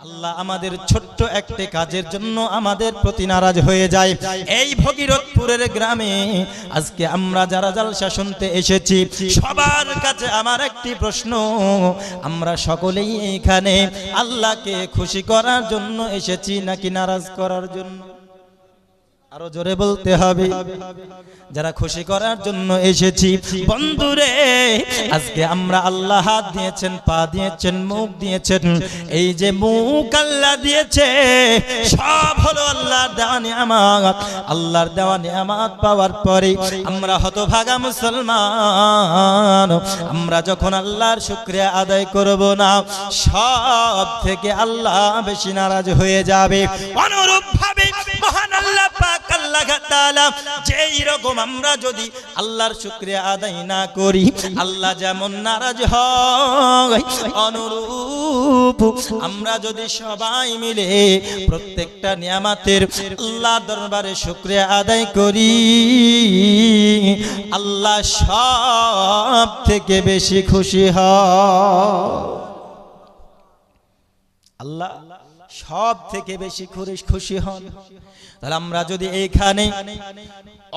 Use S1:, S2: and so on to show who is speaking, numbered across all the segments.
S1: আল্লাহ আমাদের ছোট্ট একটা কাজের জন্য আমাদের প্রতি নারাজ হয়ে যায়। এই ভগীরথপুরের গ্রামে আজকে আমরা যারা জালসা শুনতে এসেছি, সবার কাছে আমার একটি প্রশ্ন, আমরা সকলেই এখানে আল্লাহকে খুশি করার জন্য এসেছি নাকি নারাজ করার জন্য? আরো জোরে বলতে হবে। যারা খুশি করার জন্য এসেছি, বন্ধুরে আজকে আমরা আল্লাহ হাত দিয়েছেন, পা দিয়েছেন, মুখ দিয়েছেন। এই যে মুখ আল্লাহ দিয়েছে সব হলো আল্লাহর দেওয়া নিয়ামত। আল্লাহর দেওয়া নিয়ামত পাওয়ার পরে আমরা হতভাগা মুসলমান, আমরা যখন আল্লাহর শুকরিয়া আদায় করব না, সব থেকে আল্লাহ বেশি নারাজ হয়ে যাবে। অনুরূপ ভাবে মহান আল্লাহ পাক আল্লাহ তাআলা যেই রকম আমরা যদি আল্লাহর শুকরিয়া আদায় না করি, আল্লাহ যেমন নারাজ হয়, অনুরূপ আমরা যদি সবাই মিলে প্রত্যেকটা নিয়ামতের আল্লাহর দরবারে শুকরিয়া আদায় করি, আল্লাহ সব থেকে বেশি খুশি হয়। আল্লাহ সব থেকে বেশি খুশি হন। তাহলে আমরা যদি এইখানে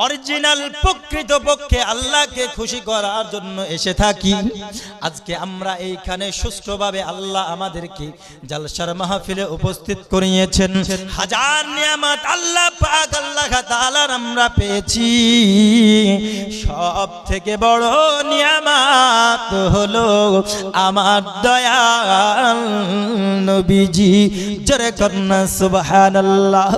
S1: অরিজিনাল প্রকৃতপক্ষে আল্লাহকে খুশি করার জন্য এসে থাকি, আজকে আমরা এইখানে সুষ্ঠুভাবে আল্লাহ আমাদেরকে জালসার মাহফিলে উপস্থিত করিয়েছেন। হাজার নিয়ামত আল্লাহ পাক আল্লাহ তাআলার আমরা পেয়েছি। সব থেকে বড় নিয়ামত হলো আমার দয়াল নবীজি। জোরে কন্না সুবহানাল্লাহ।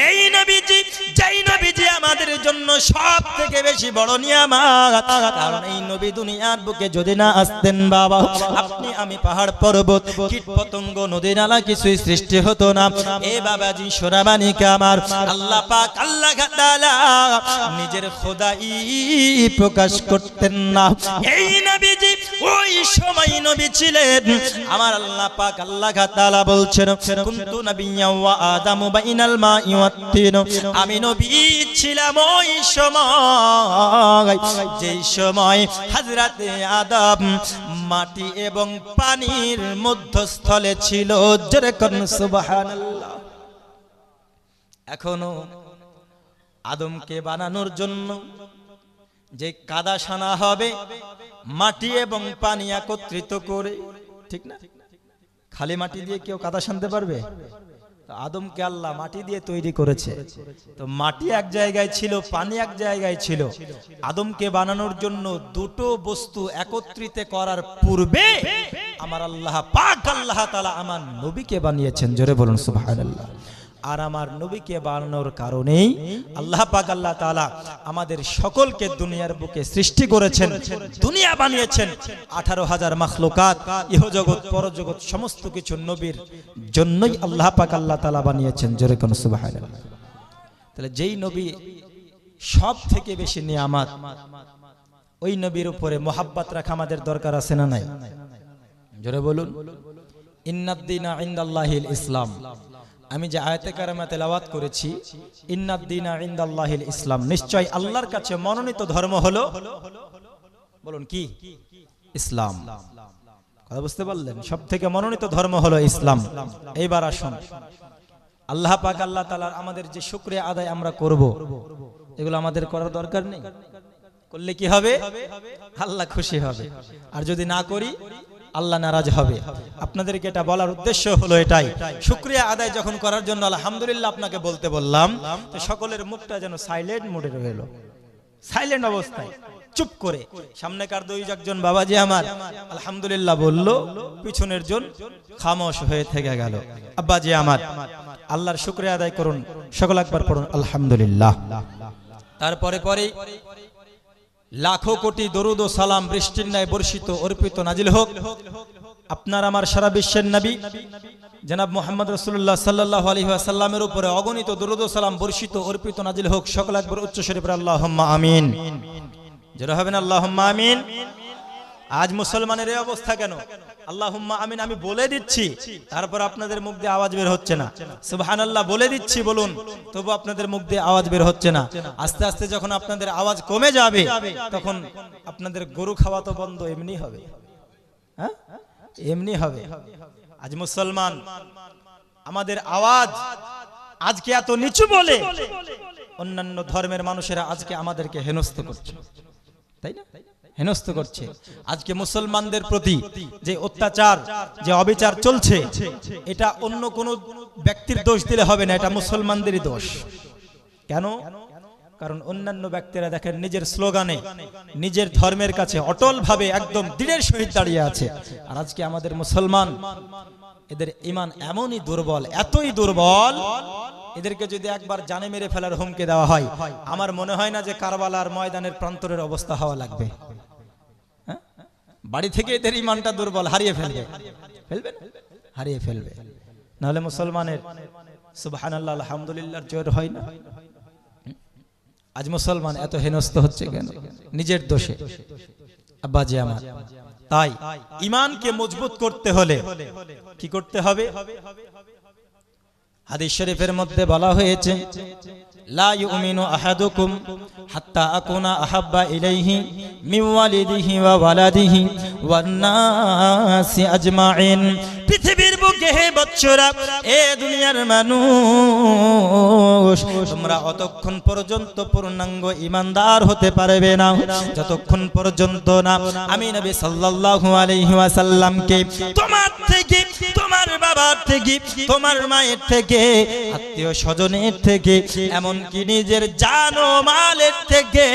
S1: এই নবীজি, যেই নবীজি আমাদের জন্য সব থেকে বেশি বড় নিয়ামত, কারণ এই নবী দুনিয়ার বুকে যদি না আসতেন বাবা, আপনি আমি পাহাড় পর্বত কীট পতঙ্গ নদী নালা কিছুই সৃষ্টি হতো না। এ বাবাজি সোনামানিক আমার, আল্লাহ পাক আল্লাহ তাআলা নিজের খোদাই প্রকাশ করতেন না। এই নবীজি ওই সময় নবী ছিলেন। আমার আল্লাহ পাক আল্লাহ তাআলা বলছেন, কুনতু নাবিয়্যান ওয়া আদামু বাইনাল মাই ওয়াত তিন। আমি নবী ছিলাম ওই সময় যেই সময় হযরতে আদম মাটি এবং পানির মধ্যস্থলে ছিল। জোরে করুন সুবহানাল্লাহ। এখনো আদমকে বানানোর জন্য যে কাদা সানা হবে মাটি এবং পানি একত্রিত করে, ঠিক না? খালি মাটি দিয়ে কেউ কাদা সানতে পারবে? আদমকে আল্লাহ মাটি দিয়ে তৈরি করেছে। তো মাটি এক জায়গায় ছিল, পানি এক জায়গায় ছিল। আদমকে বানানোর জন্য দুটো বস্তু একত্রিত করার পূর্বে আমার আল্লাহ পাক আল্লাহ তাআলা আমার নবীকে বানিয়েছেন। জোরে বলুন সুবহানাল্লাহ। আর আমার নবীকে বানানোর কারণেই আল্লাহ পাক আল্লাহ তাআলা আমাদের সকলকে দুনিয়ার বুকে সৃষ্টি করেছেন, দুনিয়া বানিয়েছেন। 18,000 মাখলুকাত, ইহজগৎ পরজগৎ সমস্ত কিছু নবীর জন্যই আল্লাহ পাক আল্লাহ তাআলা বানিয়েছেন। জোরে কোন সুবহানাল্লাহ। তাহলে যেই নবী সব থেকে বেশি নিয়ামত, ওই নবীর উপরে মোহাব্বত রাখা আমাদের দরকার আছে না নাই? জোরে বলুন। ইন্নাদ-দীনা ইনদাল্লাহিল ইসলাম। আমি যে আয়াতে কারিমা তেলাওয়াত করেছি, ইন্নাদ-দীনা ইনদাল্লাহিল ইসলাম, নিশ্চয় আল্লাহর কাছে মনোনীত ধর্ম হলো, বলুন কি? ইসলাম। কথা বুঝতে পারলেন? সব থেকে মনোনীত ধর্ম হলো ইসলাম। এইবার আসুন, আল্লাহ পাক আল্লাহ তাআলার আমাদের যে শুকরিয়া আদায় আমরা করব, এগুলো আমাদের করার দরকার নেই? করলে কি হবে? আল্লাহ খুশি হবে। আর যদি না করি আল্লাহ নারাজ হবে। আপনাদেরকে এটা বলার উদ্দেশ্য হলো এটাই, শুকরিয়া আদায় যখন করার জন্য আলহামদুলিল্লাহ আপনাকে বলতে বললাম, তো সকলের মুখটা যেন সাইলেন্ট মোডে রইল, সাইলেন্ট অবস্থায় চুপ করে। সামনেকার দুই একজন বাবাজি আমার আলহামদুলিল্লাহ বলল, পিছনের জন খামোশ হয়ে থেকে গেল। আব্বাজি আমার, আল্লাহর শুকরিয়া আদায় করুন, সকল একবার পড়ুন আলহামদুলিল্লাহ। তারপরে পরে লাখো কোটি দরুদ ও সালাম বৃষ্টির ন্যায় বর্ষিত অর্পিত নাজিল হোক আপনার আমার সারা বিশ্বের নবী জনাব মুহাম্মদ রাসূলুল্লাহ সাল্লাল্লাহু আলাইহি ওয়াসাল্লামের উপরে অগণিত দরুদ ও সালাম বর্ষিত অর্পিত নাজিল হোক। সকল একবার উচ্চ স্বরে পড়ে আল্লাহুম্মা আমিন। যারা হবেন আল্লাহুম্মা আমিন। আজ মুসলমানের এই অবস্থা কেন? আল্লাহুম্মা আমিন আমি বলে দিচ্ছি, তারপর আপনাদের মুখ দিয়ে আওয়াজ বের হচ্ছে না। সুবহানাল্লাহ বলে দিচ্ছি বলুন, তবু আপনাদের মুখ দিয়ে আওয়াজ বের হচ্ছে না। আস্তে আস্তে যখন আপনাদের আওয়াজ কমে যাবে, তখন আপনাদের গরু খাওয়া তো বন্ধ এমনি হবে। হ্যাঁ, এমনি হবে। আজ মুসলমান আমাদের আওয়াজ আজকে এত নিচু বলে অন্যান্য ধর্মের মানুষেরা আজকে আমাদেরকে হেনস্থ করছে, তাই না? হেনস্থ করছে। আজকে মুসলমানদের প্রতি যে অত্যাচার, যে অবিচার চলছে, এটা অন্য কোনো ব্যক্তির দোষ দিলে হবে না, এটা মুসলমানদেরই দোষ। কেন? কারণ অন্যান্য ব্যক্তিরা দেখেন নিজের স্লোগানে, নিজের ধর্মের কাছে অটল ভাবে একদম দৃঢ়ের সহিত দাঁড়িয়ে আছে। আর আজকে আমাদের মুসলমান, এদের ঈমান এমনই দুর্বল, এতই দুর্বল, এদেরকে যদি একবার জানে মেরে ফেলার হুমকি দেওয়া হয়, আমার মনে হয় না যে কারবালার ময়দানের প্রান্তরের অবস্থা হওয়া লাগবে। বাড়ি থেকে এদের ঈমানটা দুর্বল, হারিয়ে ফেলবে, হারিয়ে ফেলবে। নাহলে মুসলমানের সুবহানাল্লাহ আলহামদুলিল্লাহর জোর হয় না। আজ মুসলমান এত হেনস্থ হচ্ছে কেন? নিজের দোষে। আব্বাজি আমার, তাই ঈমানকে মজবুত করতে হলে কি করতে হবে? হাদিস শরীফের মধ্যে বলা হয়েছে, লা ইউমিনু আহাদুকুম হাত্তা আকুনা আহাব্বা ইলাইহি মিন ওয়ালিদিহি ওয়া ওয়ালাদিহি ওয়ান নাসি আজমাইন। পৃথিবীর বুকে হে বচ্চরা, এ দুনিয়ার মানুষ, তোমরা অতক্ষণ পর্যন্ত পূর্ণাঙ্গ ঈমানদার হতে পারবে না যতক্ষণ পর্যন্ত না আমি নবী সাল্লাল্লাহু আলাইহি ওয়াসাল্লামকে তোমার থেকে, তোমার বাবার থেকে, তোমার মায়ের থেকে, আত্মীয় স্বজনের থেকে, এমনকি নিজের জান ও মালের থেকে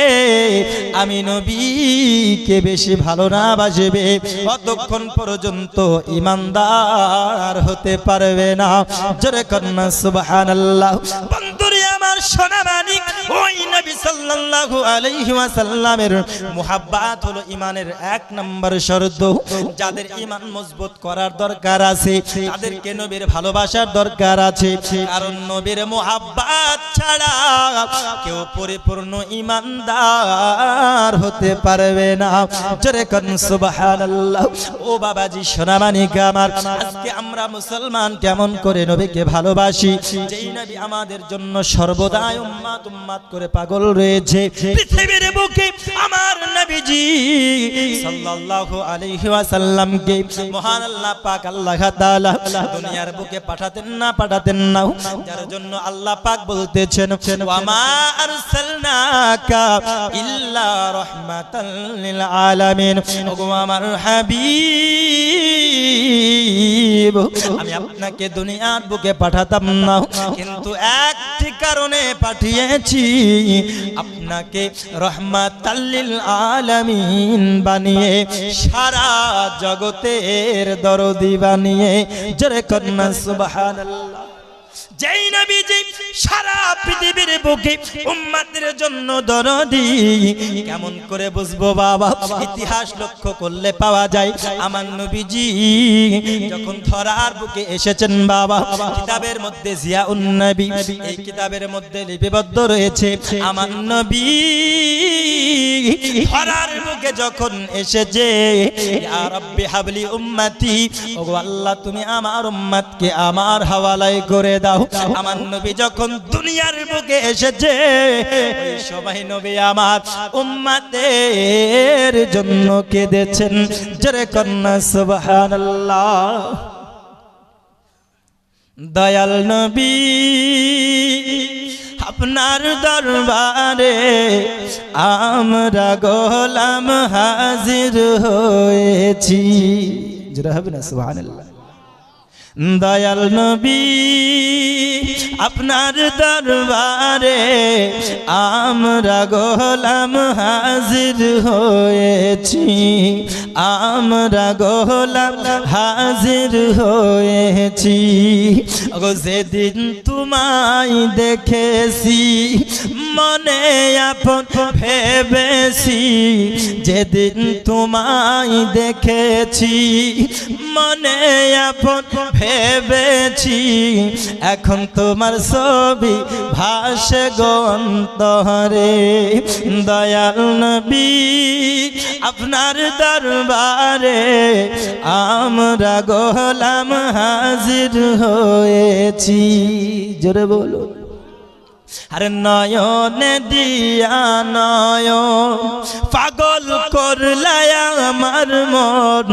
S1: আমি নবীকে বেশি ভালো না বাসবে, অতক্ষণ পর্যন্ত ঈমানদার হতে পারবে না। জোরে কন্যা সুবহানাল্লাহ। বন্ধুরে আমার সোনা মানিক, ওই নবী সাল্লাল্লাহু আলাইহি ওয়াসাল্লামের মুহাব্বত হলো ঈমানের এক নম্বর শর্ত। যাদের ঈমান মজবুত করার দরকার আছে, তাদেরকে নবীর ভালোবাসার দরকার আছে, কারণ নবীর মুহাব্বত ছাড়া কেউ পরিপূর্ণ ঈমানদার হতে পারবে না। জোরে কন্যা সুবহানাল্লাহ। ও বাবাজি সোনা মানিক আমার, আজকে আমরা মুসলমান কেমন করে নবীকে ভালোবাসি, যেই নবী আমাদের জন্য সর্বদা উম্মাত উম্মাত করে পাগল রয়েছে। পৃথিবীর বুকে আমার নবীজি সাল্লাল্লাহু আলাইহি ওয়াসাল্লামকে মহান আল্লাহ পাক আল্লাহ তাআলা দুনিয়ার বুকে পাঠাতেন না, যার জন্য আল্লাহ পাক বলতেছেন, ওয়া মা আরসালনাকা ইল্লা রাহমাতাল লিল আলামিন। ওগো আমার হাবিব, আমি আপনাকে দুনিয়ার বুকে পাঠাতাম না, কিন্তু একটি কারণে পাঠিয়েছি, আপনাকে রাহমাতাল লিল আলামিন বানিয়ে, সারা জগতের দরদি বানিয়ে। জোরে কন্যা সুবহানাল্লাহ। যেই নবীজি সারা পৃথিবীর বুকে উম্মতের জন্য দরদি, কেমন করে বুঝবো বাবা? ইতিহাস লক্ষ্য করলে পাওয়া যায়, আমার নবীজি যখন ধরার বুকে এসেছেন বাবা, কিতাবের মধ্যে জিয়াউন নবী, এই কিতাবের মধ্যে লিপিবদ্ধ রয়েছে, আমার নবী ধরার বুকে যখন এসেছে, ইয়া রাব্বি হাবলি উম্মতি, ওগো আল্লাহ তুমি আমার উম্মতকে আমার হাওয়ালায় করে দাও। আমার নবী যখন দুনিয়ার বুকে এসেছে, ওই সবাই নবী আমার উম্মতের জন্য কেঁদেছেন। জোরে কন্যা সুবহানাল্লাহ। দয়াল নবী আপনার দরবারে আমরা গোলাম হাজির হয়েছি। জোরে হবে না সুবহানাল্লাহ। দয়াল নবী আপনার দরবারে আমরা গোলাম হাজির হয়েছি, আমরা গোলাম হাজির হয়েছি। ওগো যেদিন তোমায় দেখেছি মনে আপন ভেবেছি, যেদিন তোমায় দেখেছি মনে আপন ভেবেছি, এখন তোমার ছবি ভাসে গো অন্তরে। দয়াল নবী আপনার দরবারে আমরা গোলাম হাজির হয়েছি। জোরে বলো। আরে নয়নে দিয়া নয়ন পাগল করলাই আমার মন,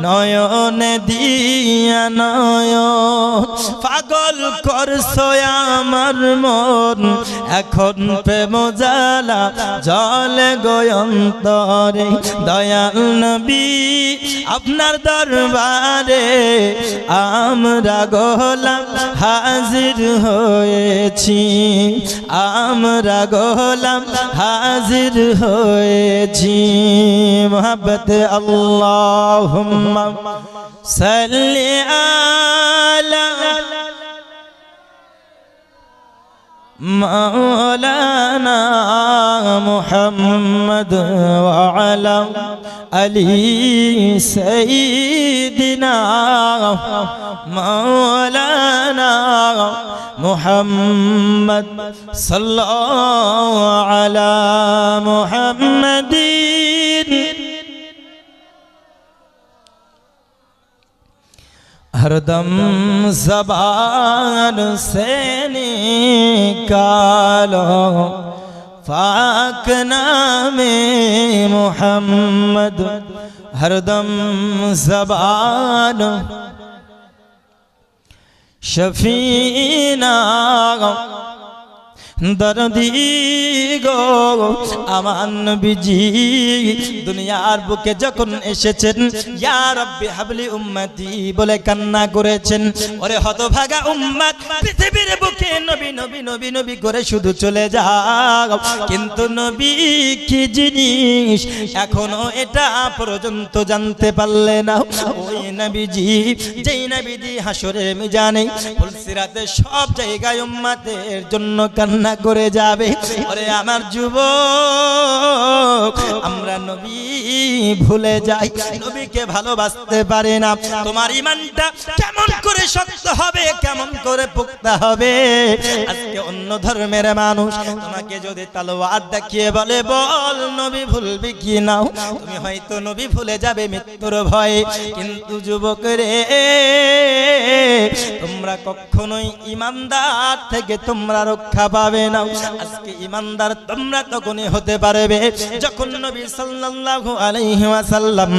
S1: নয়নে দিয়া নয়ন পাগল করছো আমার মন, এখন প্রেম জ্বালা জলে গো অন্তরে। দয়াল নবী আপনার দরবারে আমরা গোলাম হাজির হয়েছি, আমরা গোলাম হাজির হয়েছি। মোহাব্বত আল্লাহুম্মা সাল্লি আলা মাওলানা মুহাম্মদ ওয়া আলা আলি সাইয়্যিদিনা মাওলানা মুহাম্মদ সাল্লাল্লাহু আলা মুহাম্মাদিন। हरदम ज़बान से निकालो पाक नामे मोहम्मद, हरदम ज़बान शफीना दर्दी गो আমার নবীজি দুনিয়ার বুকে যখন এসেছেন ইয়া রাব্বি হাবলি উম্মতি বলে কান্না করেছেন। ওরে হতভাগা উম্মত, পৃথিবীর বুকে নবী নবী নবী নবী করে শুধু চলে যাও, কিন্তু নবী কি জিনিস এখনো এটা পর্যন্ত জানতে পারলে না। ওই নবীজি যেই নবীজি হাসরে মিজানে ফুলসিরাতে সব জায়গায় উম্মতের জন্য কান্না করে যাবে। ওরে আমার যুবক, আমরা নবী ভুলে যাই, নবীকে ভালোবাসতে পারে না। তোমার ঈমানটা কেমন করে শক্ত হবে, কেমন করে পুক্তা হবে? আজকে অন্য ধর্মের মানুষ তোমাকে যদি তলোয়ার দেখিয়ে বলে বল নবী ভুলবি কি না, তুমি হয়তো নবী ভুলে যাবে মৃত্যুর ভয়ে। কিন্তু যুবক রে, তোমরা কখনোই ঈমানদার থেকে তোমরা রক্ষা পাবে না। আজকে ঈমানদার তোমরা তখনই হতে পারবে যখন নবী সাল্লাল্লাহু আলাইহি ওয়াসাল্লাম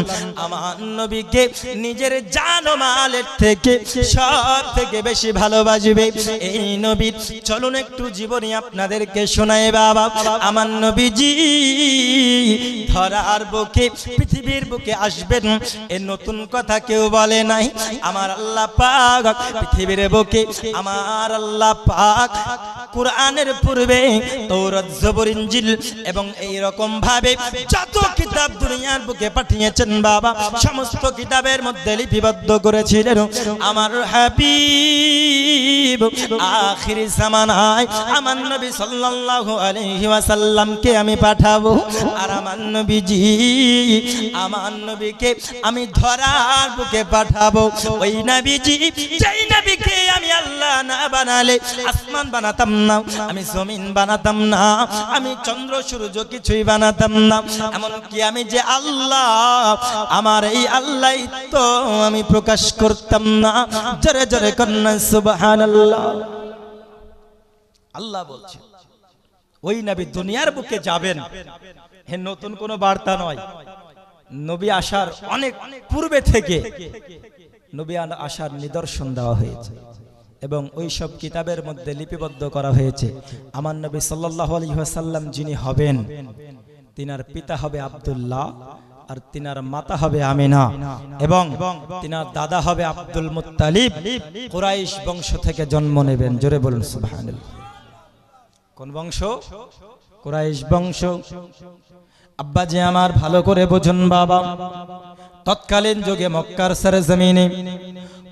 S1: আমার নবীকে নিজের জান ও মালের থেকে সব থেকে বেশি ভালোবাসবে। এই নবীর চলুন একটু জীবনী আপনাদেরকে শোনাই বাবা। আমার নবীজি ধরার বুকে পৃথিবীর বুকে আসবেন এ নতুন কথা কেউ বলে নাই। আমার আল্লাহ পাক পৃথিবীর বুকে, আমার আল্লাহ পাক কুরআনের পূর্বে তাওরাত জবর ইনজিল এবং এই রকম ভাবে যত কিতাব দুনিয়ার বুকে পাঠিয়েছেন বাবা, সমস্ত কিতাবের মধ্যে লিপিবদ্ধ করেছিলেন আমার হাবিব আখির জামানায় আমার নবী সাল্লাল্লাহু আলাইহি ওয়াসাল্লামকে আমি পাঠাবো। আর আমার নবীজি, আমার নবীকে আমি ধরার বুকে পাঠাবো। ওই নবীজি যেই নবীকে আমি আল্লাহ না বানালে আসমান বানাতাম না, আমি জমিন বানাতাম না, আমি চন্দ্র সূর্য কিছুই বানাতাম না, এমনকি আমি যে আল্লাহ, আমার এই আল্লাহ তো আমি প্রকাশ করতাম না। জোরে জোরে কন্যা সুবহানাল্লাহ। আল্লাহ বলছে ওই নবী দুনিয়ার বুকে যাবেন, হে নতুন কোনো বার্তা নয়। নবী আসার অনেক পূর্বে থেকে নবী আসার নিদর্শন দেওয়া হয়েছে এবং ওই সব কিতাবের মধ্যে লিপিবদ্ধ করা হয়েছে। আমার নবী সাল্লাল্লাহু আলাইহি ওয়াসাল্লাম যিনি হবেন, তিনার পিতা হবে আব্দুল্লাহ, আর তিনার মাতা হবে আমিনা, এবং তিনার দাদা হবে আব্দুল মুত্তালিব। কুরাইশ বংশ থেকে জন্ম নেবেন। জোরে বলুন সুবহানাল্লাহ। কোন বংশ? কুরাইশ বংশ। আব্বাজি আমার ভালো করে বুঝুন বাবা, তৎকালীন যুগে মক্কার সরজমিনে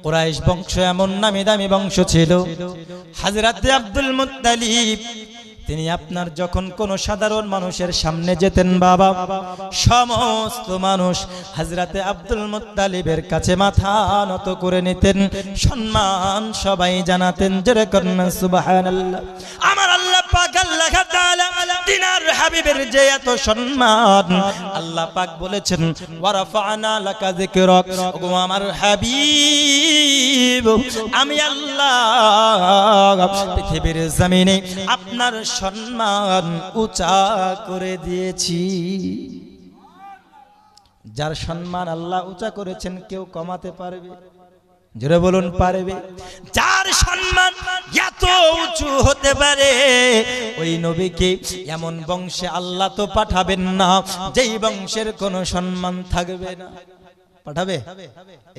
S1: কুরাইশ বংশ এমন নামি দামি বংশ ছিল। হযরত আব্দুল মুত্তালিব তিনি আপনার যখন কোন সাধারণ মানুষের সামনে যেতেন বাবা, সমস্ত মানুষ হযরতে আব্দুল মুত্তালিবের কাছে মাথা নত করে নিতেন, সম্মান সবাই জানাতেন। জোরে কন্যা সুবহানাল্লাহ। আমার আল্লাহ পাক আল্লাহ তাআলা তিনার হাবিবের যে এত সম্মান, আল্লাহ পাক বলেছেন ওয়ারাফা'না লাকা যিকরাক। ওগো আমার হাবিব, আমি আল্লাহ পৃথিবীর জমিনে আপনার সম্মান উঁচা করে দিয়েছি। যার সম্মান আল্লাহ উঁচা করেছেন কেউ কমাতে পারবে? জোরে বলুন পারবে? যার সম্মান এত উঁচু হতে পারে, ওই নবীকে এমন বংশে আল্লাহ তো পাঠাবেন না যেই বংশের কোনো সম্মান থাকবে না। পাঠাবে?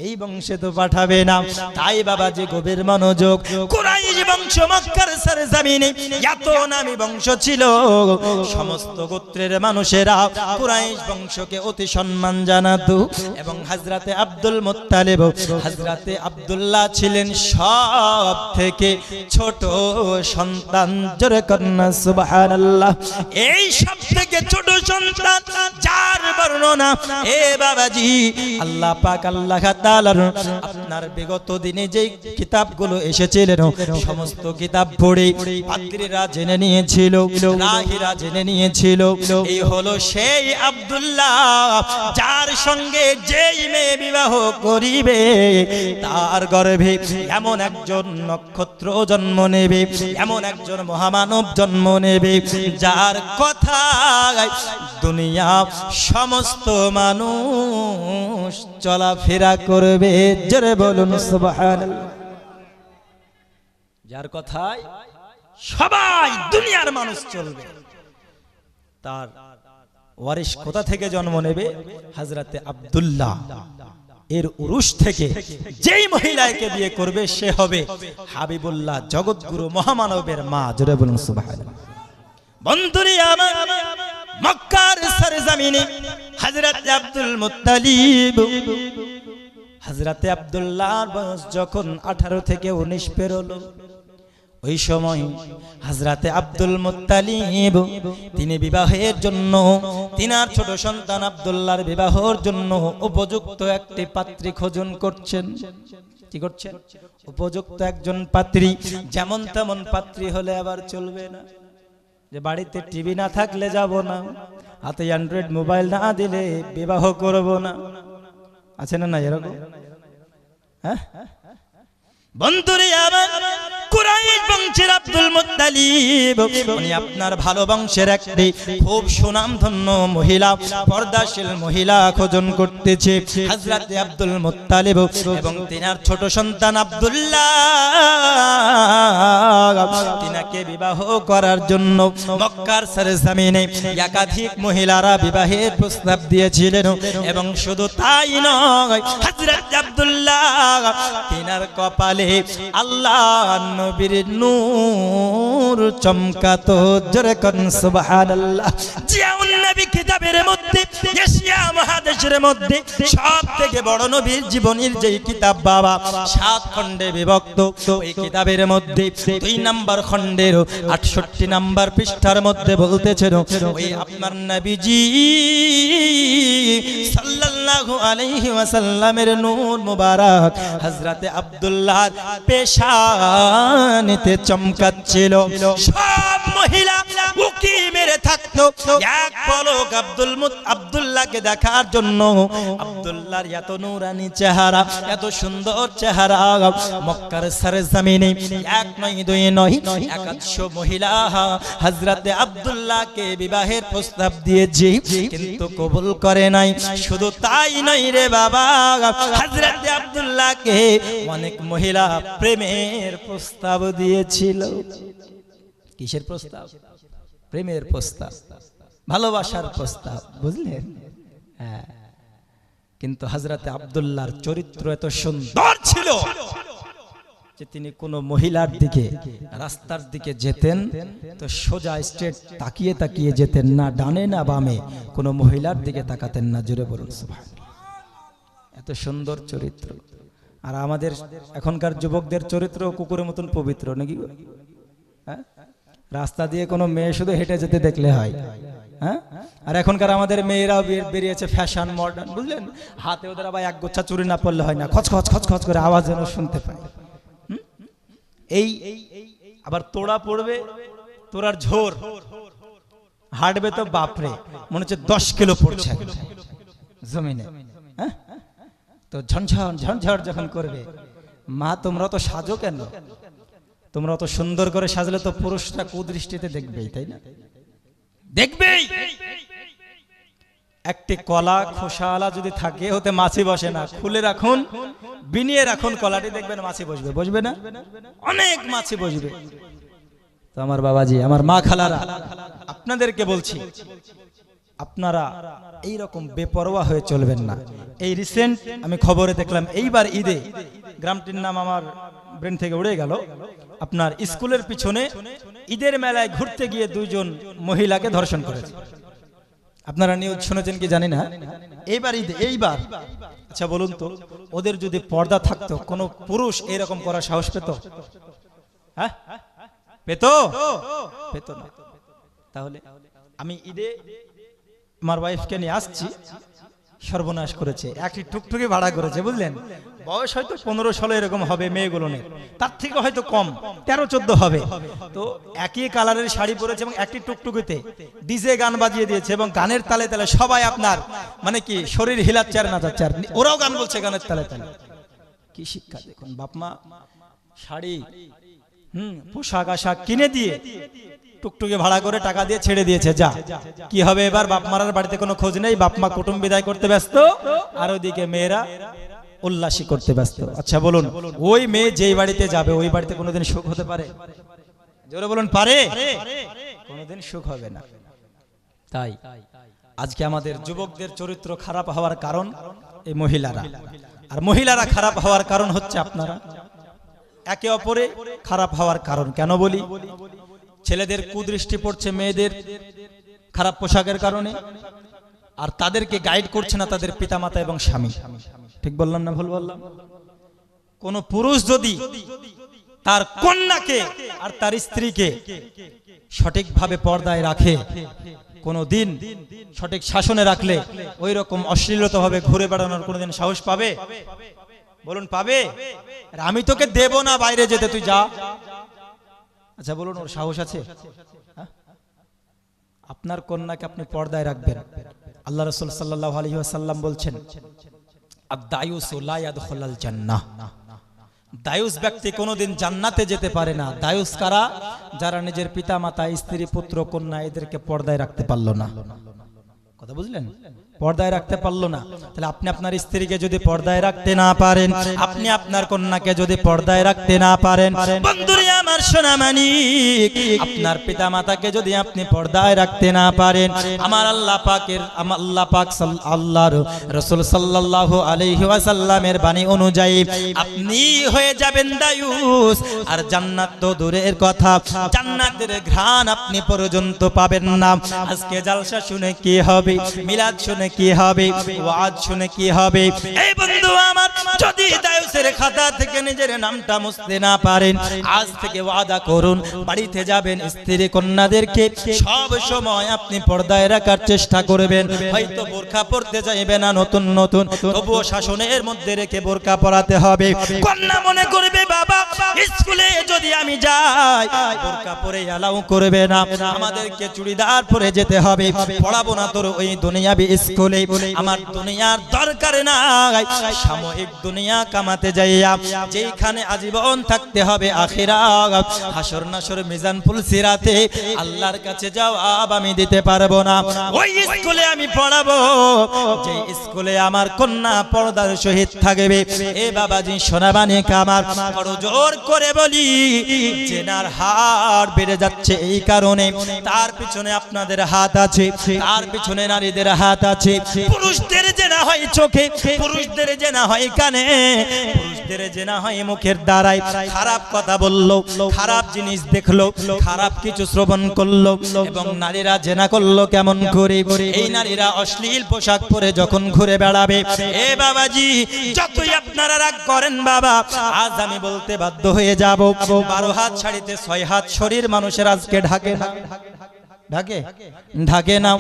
S1: এই বংশে তো পাঠাবে না। তাই বাবাজি গভীর মনোযোগ, কুরাইশ বংশ মক্কার সরজমিনে এত নামী বংশ ছিল, সমস্ত গোত্রের মানুষেরা কুরাইশ বংশকে অতি সম্মান জানাতো। এবং হযরতে আব্দুল মুত্তালিব, হযরতে আব্দুল্লাহ ছিলেন সব থেকে ছোট সন্তান। জোরে কন্যা সুবহানাল্লাহ। এই সব থেকে ছোট সন্তান যার বর্ণনা এ বাবাজি আল্লাহ পাক আল্লাহ তাআলার আপনার বিগত দিনে যে কিতাবগুলো এসেছিলেন সমস্ত কিতাব পড়ে পাদ্রীরা জেনে নিয়েছিল, রাহিরা জেনে নিয়েছিল, এই হলো সেই আব্দুল্লাহ যার সঙ্গে যেই মেয়ে বিবাহ করিবে তার গর্ভে এমন একজন নক্ষত্র জন্ম নেবে, এমন একজন মহামানব জন্ম নেবে যার কথা দুনিয়া সমস্ত মানুষ চলাফেরা করবে। জোরে বলুন সুবহানাল্লাহ। যার কথায় সবাই দুনিয়ার মানুষ চলবে, তার ওয়ারিশ কোথা থেকে জন্ম নেবে? হযরতে আব্দুল্লাহ। এর উরুশ থেকে যেই মহিলাকে বিয়ে করবে সে হবে হাবিবুল্লাহ, জগৎগুরু মহামানবের মা। জোরে বলুন সুবহানাল্লাহ। বন্ধুরে আমার, মক্কার সরজমিনে হযরতে আব্দুল মুত্তালিব, হযরতে আব্দুল্লাহর বয়স যখন 18 থেকে 19 পেরোলো, ওই সময় হযরতে আব্দুল মুত্তালিব তিনি বিবাহের জন্য, তিনার ছোট সন্তান আব্দুল্লাহর বিবাহের জন্য উপযুক্ত একটি পাত্রী খোঁজন করছেন। কি করছেন? উপযুক্ত একজন পাত্রী। যেমন তেমন পাত্রী হলে আবার চলবে না, যে বাড়িতে টিভি না থাকলে যাব না, হাতে অ্যান্ড্রয়েড মোবাইল না দিলে বিবাহ করব না। আছে না না এরকম? হ্যাঁ বন্ধুরে আমার, কুরাইশ বংশের আব্দুল মুত্তালিব উনি আপনার ভালো বংশের একটি খুব সুনামধন্য মহিলা, পর্দাশীল মহিলা খোঁজন করতেছে। হযরতে আব্দুল মুত্তালিব এবং তিনার ছোট সন্তান আব্দুল্লাহ তিনাকে বিবাহ করার জন্য মক্কার সরজমিনে একাধিক মহিলারা বিবাহের প্রস্তাব দিয়েছিলেন। এবং শুধু তাই নয়, হযরত আব্দুল্লাহ তিনার কপালে আল্লাহ নবীর নূর চমকাতো। জোরে কোন সুবহানাল্লাহ। জিয়াউন নবী কিতাবের মধ্যে, এশিয়া মহাদেশের মধ্যে সবথেকে বড় নবীর জীবনীর যেই কিতাব বাবা 7 খণ্ডে বিভক্ত, এই কিতাবের মধ্যে 2 নম্বর খণ্ডের 68 নম্বর পৃষ্ঠার মধ্যে বলতেছেন, ওই আপনার নবীজি সাল্লাল্লাহু আলাইহি ওয়াসাল্লামের নূর মুবারক হযরতে আব্দুল্লাহর পেশানিতে চমকাচ্ছিল। সব মহিলা উকি মেরে থাকতো এক পলক আব্দুল্লাহকে দেখার জন্য। আব্দুল্লাহর এত নূরানি চেহারা, এত সুন্দর চেহারা, মক্কার সরজমিনে 1 নয় 2 নয় 100 মহিলা হযরতে আব্দুল্লাহকে বিবাহের প্রস্তাব দিয়েছে, কিন্তু কবুল করে নাই। শুধু তাই নয় রে বাবা, হযরতে আব্দুল্লাহকে অনেক মহিলা প্রেমের প্রস্তাব দিয়েছিল। কিসের প্রস্তাব? প্রেমের প্রস্তাব, ভালোবাসার প্রস্তাব, বুঝলেন? হ্যাঁ, কিন্তু হযরতে আব্দুল্লাহর চরিত্র এত সুন্দর ছিল যে তিনি কোন মহিলার দিকে, রাস্তার দিকে যেতেন তো সোজা স্ট্রেট তাকিয়ে তাকিয়ে যেতেন না, ডানে না বামে, কোন মহিলার দিকে তাকাতেন না। জোরে বলুন সুবহানাল্লাহ। এত সুন্দর চরিত্র। আর আমাদের এখনকার যুবকদের চরিত্র কুকুরের মতন পবিত্র নাকি? হ্যাঁ, রাস্তা দিয়ে কোনো মেয়ে শুধু হেঁটে যেতে দেখলে হয়। হ্যাঁ, আর এখনকার আমাদের মেয়েরাও বেরিয়েছে ফ্যাশন মডার্ন, বুঝলেন? হাতে ওদের আবার এক গোছা চুরি না পড়লে হয় না, খচ খচ খচ খচ করে আওয়াজ যেন শুনতে পায়। এই আবার তোড়া পড়বে, তোরার ঝোর হাঁটবে তো বাপরে মনে হচ্ছে 10 কিলো পড়ছে জমিনে। হ্যাঁ, তো ঝনঝন ঝনঝর যখন করবে, মা তোমরা তো সাজো কেন? তোমরা তো সুন্দর করে সাজলে তো পুরুষরা কুদৃষ্টিতে দেখবেই, তাই না? দেখবেই। একটি কলা খোসাওয়ালা যদি থাকে ওতে মাছি বসে না, খুলে রাখুন, বিনিয়ে রাখুন কলাটি, দেখবেন মাছি বসবে, বসবে না? অনেক মাছি বসবে। তো আমার বাবাজি, আমার মা খালারা, আপনাদেরকে বলছি, আপনারা এই রকম বেপরোয়া হয়ে চলবেন না। এই রিসেন্ট আমি খবরে দেখলাম, এইবার ঈদে, গ্রামটির নাম আমার ব্রেন থেকে উড়ে গেল, আপনার স্কুলের পিছনে ঈদের মেলায় ঘুরতে গিয়ে 2 জন মহিলাকে ধর্ষণ করেছে। আপনারা নিউজ শুনেছেন কি জানি না। এইবার ঈদে, এইবার, আচ্ছা বলুন তো, ওদের যদি পর্দা থাকতো, কোন পুরুষ এরকম করার সাহস পেত? হ্যাঁ, পেত? পেত না। তাহলে আমি ঈদে আমার ওয়াইফকে নিয়ে আসছি, সর্বনাশ করেছে, একটি টুকটুকি ভাড়া করেছে, বুঝলেন? বয়স হয়তো 15-16 এরকম হবে মেয়েগুলো, তার থেকে হয়তো কম, 13-14 হবে। তো একই কালারের শাড়ি পরেছে এবং একটি টুকটুকিতে ডিজে গান বাজিয়ে দিয়েছে এবং গানের তালে তালে সবাই আপনার মানে কি শরীর হিলাচ্ছে আর নাচাচ্ছে, আর ওরাও গান বলছে গানের তালে তালে। কি শিক্ষা দেখুন! বাপমা শাড়ি পোশাক আশাক কিনে দিয়ে টুকটুকি ভাড়া করে টাকা দিয়ে ছেড়ে দিয়েছে, যা। কি হবে এবার? বাপ মারার বাড়িতে কোনো খোঁজ নেই, বাপ মা কুটুম বিদায় করতে ব্যস্ত, আর ওইদিকে মেয়েরা উল্লাসী করতে ব্যস্ত। আচ্ছা বলুন, ওই মেয়ে যেই বাড়িতে যাবে ওই বাড়িতে কোনোদিন সুখ হতে পারে? জোরে বলুন, পারে? কোনোদিন সুখ হবে না। তাই আজকে আমাদের যুবকদের চরিত্র খারাপ হওয়ার কারণ এই মহিলারা, আর মহিলারা খারাপ হওয়ার কারণ হচ্ছে আপনারা। একে অপরে খারাপ হওয়ার কারণ কেন বলি? ছেলেদের কুদৃষ্টি পড়ছে মেয়েদের খারাপ পোশাকের কারণে, আর তাদেরকে গাইড করছে না তাদের পিতামাতা এবং স্বামী। ঠিক বললাম না ভুল বললাম? কোন পুরুষ যদি তার কন্যাকে আর তার স্ত্রীকে সঠিকভাবে পর্দায় রাখে, কোনো দিন সঠিক শাসনে রাখলে ওই রকম অশ্লীলতা হবে ঘুরে বেড়ানোর কোনোদিন সাহস পাবে? বলুন, পাবে? আমি তোকে দেব না বাইরে যেতে, তুই যা। আচ্ছা বলুন, ওর সাহস আছে? আপনার কন্যাকে আপনি পর্দায় রাখবেন। আল্লাহ রাসূল সাল্লাল্লাহু আলাইহি ওয়াসাল্লাম বলছেন, আদ-দায়ুসু লা ইয়াদখুলুল জান্নাহ। দায়ুস ব্যক্তি কোনোদিন জান্নাতে যেতে পারে না। দায়ুস কারা? যারা নিজের পিতা মাতা, স্ত্রী, পুত্র, কন্যা এদেরকে পর্দায় রাখতে পারলো না। কথা বুঝলেন? পর্দায় রাখতে পারলো না। তাহলে আপনি আপনার স্ত্রীকে যদি পর্দায় রাখতে না পারেন, আপনি আপনার কন্যাকে যদি পর্দায় রাখতে না পারেন, বন্ধুরে আমার সোনামানিক, আপনার পিতা মাতাকে যদি আপনি পর্দায় রাখতে না পারেন, আমার আল্লাহ পাকের, আমার আল্লাহ পাক আল্লাহর রাসূল সাল্লাল্লাহু আলাইহি ওয়াসাল্লামের বাণী অনুযায়ী আপনি হয়ে যাবেন দায়ুস। আর জান্নাত তো দূরের কথা, জান্নাতের ঘ্রাণ আপনি পর্যন্ত পাবেন না। আজকে জালসা শুনে কি হবে? মিলাদ শুনে কি হবে? ওয়াজ শুনে কি হবে? এই বন্ধু আমার, যদি দায়ুসের খাতা থেকে নিজের নামটা মুছতে না পারেন, আজ থেকে ওয়াদা করুন, বাড়িতে যাবেন, স্ত্রী কন্যাদেরকে সব সময় আপনি পর্দায় রাখার চেষ্টা করবেন। হয়তো বোরকা পরতে চাইবে না নতুন নতুন, তবুও শাসনের মধ্যে রেখে বোরকা পরাতে হবে। কন্যা মনে করবে, বাবা স্কুলে যদি আমি যাই বোরকা পরে এলাও করবে না, আমাদেরকে চুড়িদার পরে যেতে হবে, পড়াবো না তোর ওই দুনিয়াবি স্কুলে, আমার দুনিয়ার দরকার নাই, সাময়িক দুনিয়া কামাতে যাইয়া যেখানে আজীবন থাকতে হবে আখিরাত, হাসর নাসর মিজান ফুল সিরাতে আল্লাহর কাছে জবাব আমি দিতে পারবো না। ওই স্কুলে আমি পড়াবো যে স্কুলে আমার কন্যা পর্দার সহিত থাকবে। এ বাবাজি সোনাবানি কামার, বড় জোর করে বলি, জেনার হার বেড়ে যাচ্ছে এই কারণে। তার পিছনে আপনাদের হাত আছে, তার পিছনে নারীদের হাত আছে। পুরুষদের জেনা হয় চোখে, পুরুষদের জেনা হয় কানে, পুরুষদের জেনা হয় মুখের দ্বারাই। খারাপ কথা বললো, খারাপ জিনিস দেখলো, খারাপ কিছু শ্রবণ করলো, এবং নারীরা জেনা করলো কেমন করে? এই নারীরা অশ্লীল পোশাক পরে যখন ঘুরে বেড়াবে, এ বাবাজি যতই আপনারা রাগ করেন বাবা, আজ আমি বলতে বাধ্য হয়ে যাব, 12 হাত শাড়িতে 6 হাত শরীর মানুষের আজকে ঢাকে ঢাকে ঢাকে না।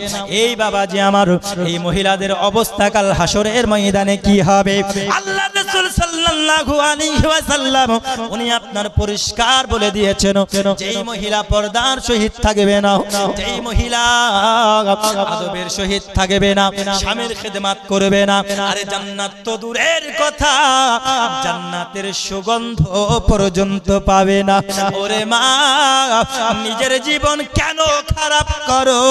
S1: এই বাবাজি আমার, এই মহিলাদের অবস্থা কাল হাসরের ময়দানে কি হবে? আল্লাহ রাসূল সাল্লাল্লাহু আলাইহি ওয়াসাল্লাম উনি আপনার পরিষ্কার বলে দিয়েছেন, যেই মহিলা পর্দার সহিত থাকবে না, যেই মহিলা আদবের সহিত থাকবে না, স্বামীর খেদমত করবে না, আরে জান্নাত তো দূরের কথা, জান্নাতের সুগন্ধ পর্যন্ত পাবে না। ওরে মা, নিজের জীবন কেন খারাপ খারাপ করো,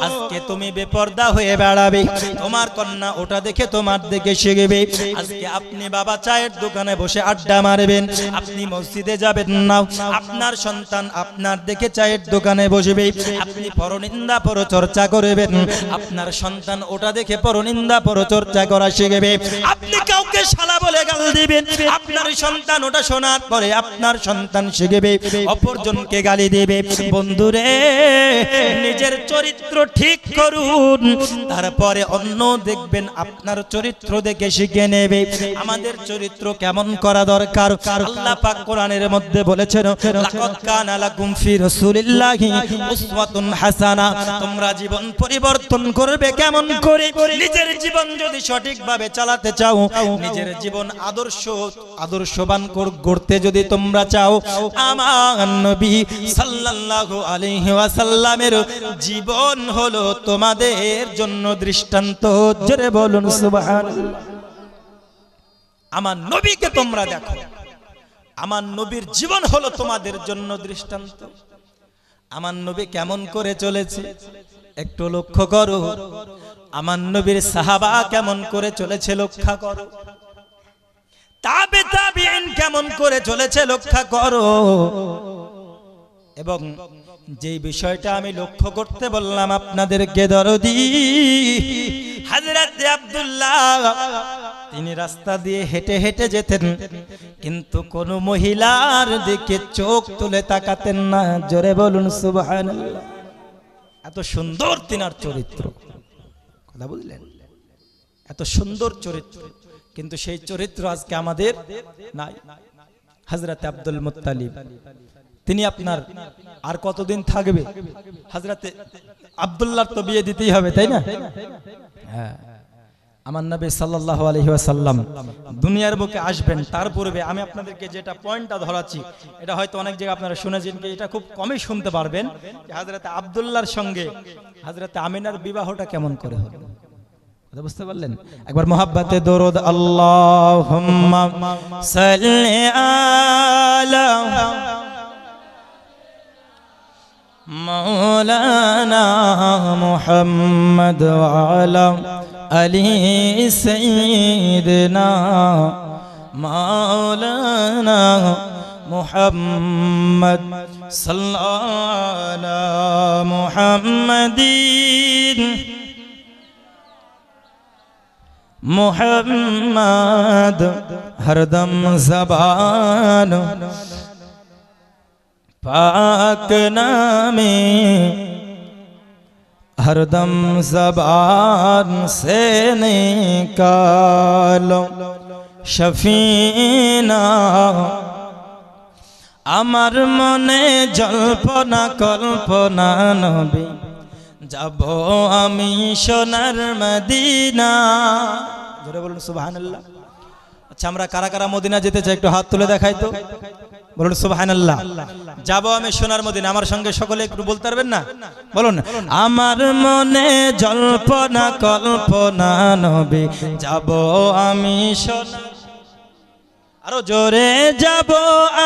S1: আজকে তুমি বেপরদা হয়ে বেড়াবে, তোমার কন্যা ওটা দেখে তোমার দেখে শিখবে। আজকে আপনি বাবা চায়ের দোকানে বসে আড্ডা মারবেন, আপনি মসজিদে যাবেন না, আপনার সন্তান আপনার দেখে চায়ের দোকানে বসবে। আপনি পরনিন্দা পরচর্চা করবেন, আপনার সন্তান ওটা দেখে পরনিন্দা পরচর্চা করা শিখবে। আপনি কাউকে শালা বলে গাল দিবেন, আপনার সন্তান ওটা শোনার পরে আপনার সন্তান শিখবে অপরজনকে গালি দেবে। বন্ধুরে, নিজের চরিত্র ঠিক করুন, তারপরে অন্য দেখবেন আপনার চরিত্র দেখে শিখে নেবে। আমাদের চরিত্র কেমন করা দরকার, আল্লাহ পাক কোরআনের মধ্যে বলেছেন, লাকাদ কানা লাকুম ফি রাসূলিল্লাহি উসওয়াতুন হাসানা। তোমরা জীবন পরিবর্তন করবে কেমন করে? নিজের জীবন যদি সঠিকভাবে চালাতে চাও, নিজের জীবন আদর্শবান করতে যদি তোমরা চাও, আমার নবী সাল্লাল্লাহু আলাইহি ওয়াসাল্লামের জীবন হলো তোমাদের জন্য দৃষ্টান্ত। জোরে বলুন সুবহানাল্লাহ। আমার নবীকে তোমরা দেখো, আমার নবীর জীবন হলো তোমাদের জন্য দৃষ্টান্ত। আমার নবী কেমন করে চলেছে একটু লক্ষ্য করো, আমার নবীর সাহাবা কেমন করে চলেছে লক্ষ্য করো, তাবে তাবিঈন কেমন করে চলেছে লক্ষ্য করো। এবং যে বিষয়টা আমি লক্ষ্য করতে বললাম আপনাদেরকে, দরদি হযরত আব্দুল্লাহ তিনি রাস্তা দিয়ে হেঁটে হেঁটে যেতেন, কিন্তু কোন মহিলার দিকে চোখ তুলে তাকাতেন না। জোরে বলুন সুবহানাল্লাহ। এত সুন্দর তিনার চরিত্র, কথা বুঝলেন? এত সুন্দর চরিত্র, কিন্তু সেই চরিত্র আজকে আমাদের নাই। হযরত আব্দুল মুত্তালিব তিনি আপনার আর কতদিন থাকবে? হযরতে আব্দুল্লাহর তো বিয়ে দিতেই হবে, তাই না? হ্যাঁ, আমার নবী সাল্লাল্লাহু আলাইহি ওয়াসাল্লাম দুনিয়ার বুকে আসবেন, তার পূর্বে আমি আপনাদেরকে যেটা পয়েন্টটা ধরাচ্ছি, এটা হয়তো অনেক জায়গায় আপনারা শুনেছেন, এটা খুব কমই শুনতে পারবেন, যে হযরতে আব্দুল্লাহর সঙ্গে হযরতে আমিনার বিবাহটা কেমন করে হলো। বুঝতে পারলেন? একবার মোহাব্বতে দরুদ আল্লাহুম্মা সাল্লি আলা মাওলানা মুহাম্মদ ওয়া আলা আলি সাইয়্যিদিনা মাওলানা মুহাম্মদ সাল্লাল্লাহু আলা মুহাম্মাদিন मुहम्मद हरदम ज़बान पाक नामे हरदम ज़बान से निकालो शफीना আমার মনে জল্পনা কল্পনা নবী যাব আমি সোনার মদিনা। জোরে বলুন সুবহানাল্লাহ। আচ্ছা, আমরা কারা কারা মদিনা যেতে চাই একটু হাত তুলে দেখাই তো, বলুন সুবহানাল্লাহ। যাব আমি সোনার মদিনা, আমার সঙ্গে সকলে একটু বলতে পারবেন না? বলুন, আমার মনে জল্পনা কল্পনা নবী যাব আমি সোনার, আরো জোরে যাব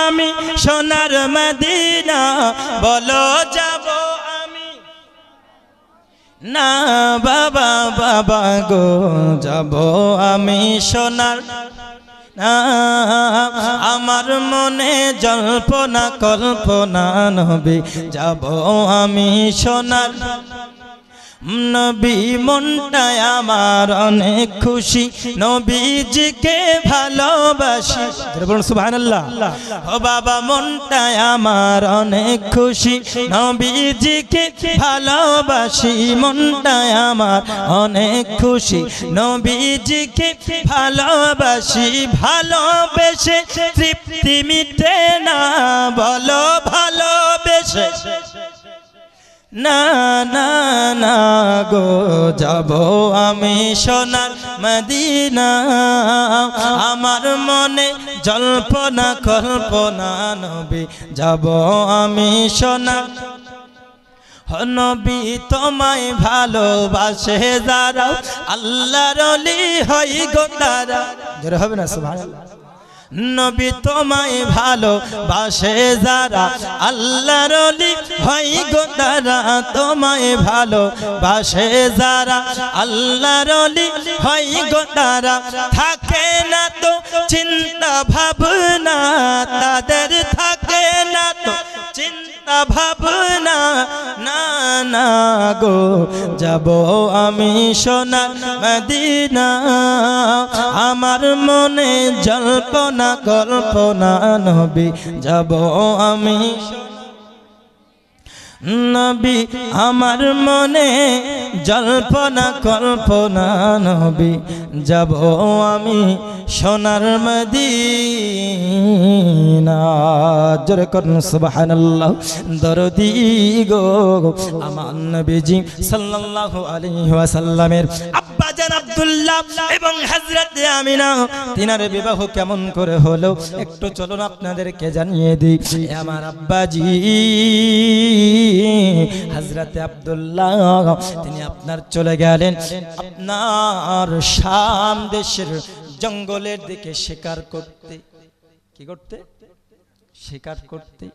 S1: আমি সোনার মদিনা, বলো যাব না বাবা বাবা গো, যাব আমি সোনার। আমার মনে জল্পনা কল্পনা নবী যাব আমি সোনার। নবী মনটায় আমার অনেক খুশি, নবীজিকে ভালোবাসি। বলুন সুবহানাল্লাহ। ও বাবা মনটায় আমার অনেক খুশি, নবীজিকে ভালোবাসি। মনটায় আমার অনেক খুশি, নবীজিকে ভালোবাসি। ভালোবেসে তৃপ্তি মিটে না, বলো ভালোবেসে না না না গো, যাব আমি সোনার মদিনা। আমার মনে জল্পনা কল্পনা নবী যাব আমি সোনার। নবী তোমায় ভালোবাসে যারা, আল্লাহর ওলি হয় গো তারা। জোরে হবে না সুবহানাল্লাহ। নবী তোমায় ভালোবাসে যারা আল্লাহর ওলি হয় গো তারা তোমায় ভালোবাসে যারা আল্লাহর ওলি হয় গো তারা থাকে না তো চিন্তা ভাবনা তাদের থাকে না তো চিন্তা ভাবনা না না গো যাব আমি সোনার মদিনা আমার মনে জল্পনা কল্পনা নবী যাব আমি নবী আমার মনে জল্পনা কল্পনা নবী যাব আমি সোনার মদিনা জোরে করুন সুবহানাল্লাহ দরদি গো আমার নবীজি সাল্লাল্লাহু আলাইহি ওয়াসাল্লামের আব্বা জান আব্দুল্লাহ এবং হযরত আমিনা তিনার বিবাহ কেমন করে হলো একটু চলুন আপনাদেরকে জানিয়ে দিই আমার আব্বাজি হযরত আব্দুল্লাহ তিনি আপনার চলে গেলেন আপনার শাম দেশের জঙ্গলের দিকে শিকার করতে কি করতে শিকার করতে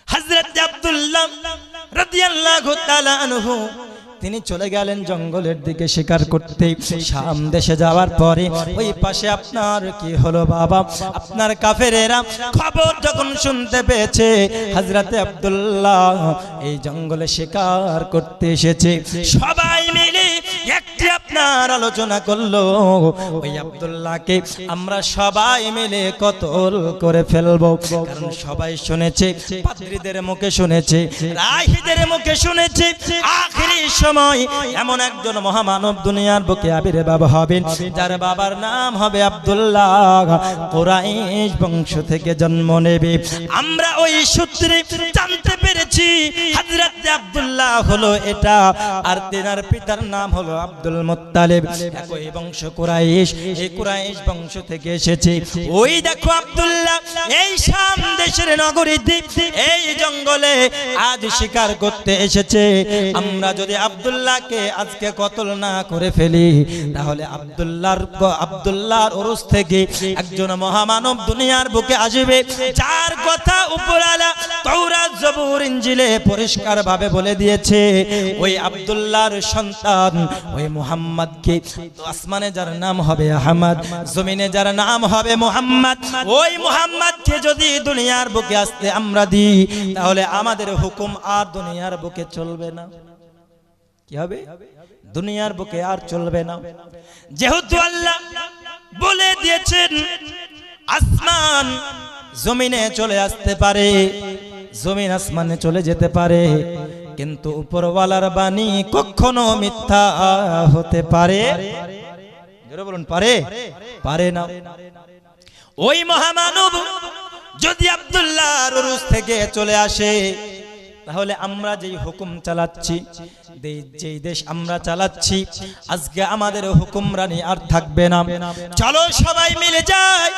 S1: হযরত আব্দুল্লাহ রাদিয়াল্লাহু তাআলা আনহু তিনি চলে গেলেন জঙ্গলের দিকে শিকার করতে শাম দেশে যাওয়ার পরে ওই পাশে আপনার কি হলো বাবা আপনার কাফেরেরা খবর যখন শুনতে পেয়েছে হযরত আব্দুল্লাহ এই জঙ্গলে শিকার করতে এসেছে সবাই মিলে একটি আপনার আলোচনা করলো ওই আব্দুল্লাহকে আমরা সবাই মিলে কতল করে ফেলবো কারণ সবাই শুনেছে পাদ্রীদের মুখে শুনেছে রাহিদের মুখে শুনেছে আখিরি সময় এমন একজন মহামানব দুনিয়ার বুকে আবির্ভাব হবেন যার বাবার নাম হবে আব্দুল্লাহ কুরাইশ বংশ থেকে জন্ম নেবে আমরা ওই সূত্রে জানতে পেরেছি হযরত আব্দুল্লাহ হলো এটা আর তেনার পিতার নাম হলো আব্দুল মুত্তালিব একই বংশ কুরাইশ এই কুরাইশ বংশ থেকে এসেছে ওই দেখো আব্দুল্লাহ এই শাম দেশের নগরীতে এই জঙ্গলে আজ শিকার করতে এসেছে আমরা যদি আব্দুল্লাহকে আজকে কতল না করে ফেলি তাহলে আব্দুল্লাহর ওরস থেকে একজন মহামানব দুনিয়ার বুকে আসবে যার কথা উপরওয়ালা তাওরাত জবুর ইনজিলে পরিষ্কার ভাবে বলে দিয়েছে ওই আব্দুল্লাহর সন্তান ওই মুহাম্মদকে আসমানে যার নাম হবে আহমদ জমিনে যার নাম হবে মুহাম্মদ ওই মুহাম্মদকে যদি দুনিয়ার বুকে আসতে আমরা দিই তাহলে আমাদের হুকুম আর দুনিয়ার বুকে চলবে না কি হবে দুনিয়ার বুকে আর চলবে না যেহেতু আল্লাহ বলে দিয়েছেন আসমান জমিনে চলে আসতে পারে জমিন আসমানে চলে যেতে পারে কিন্তু উপরওয়ালার বাণী কখনো মিথ্যা হতে পারে জোরে বলুন পারে পারে না ওই মহামানব যদি আব্দুল্লাহর উরুস থেকে চলে আসে তাহলে আমরা যেই হুকুম চালাচ্ছি যেই দেশ আমরা চালাচ্ছি আজকে আমাদের হুকুমরানি আর থাকবে না চলো সবাই মিলে যাই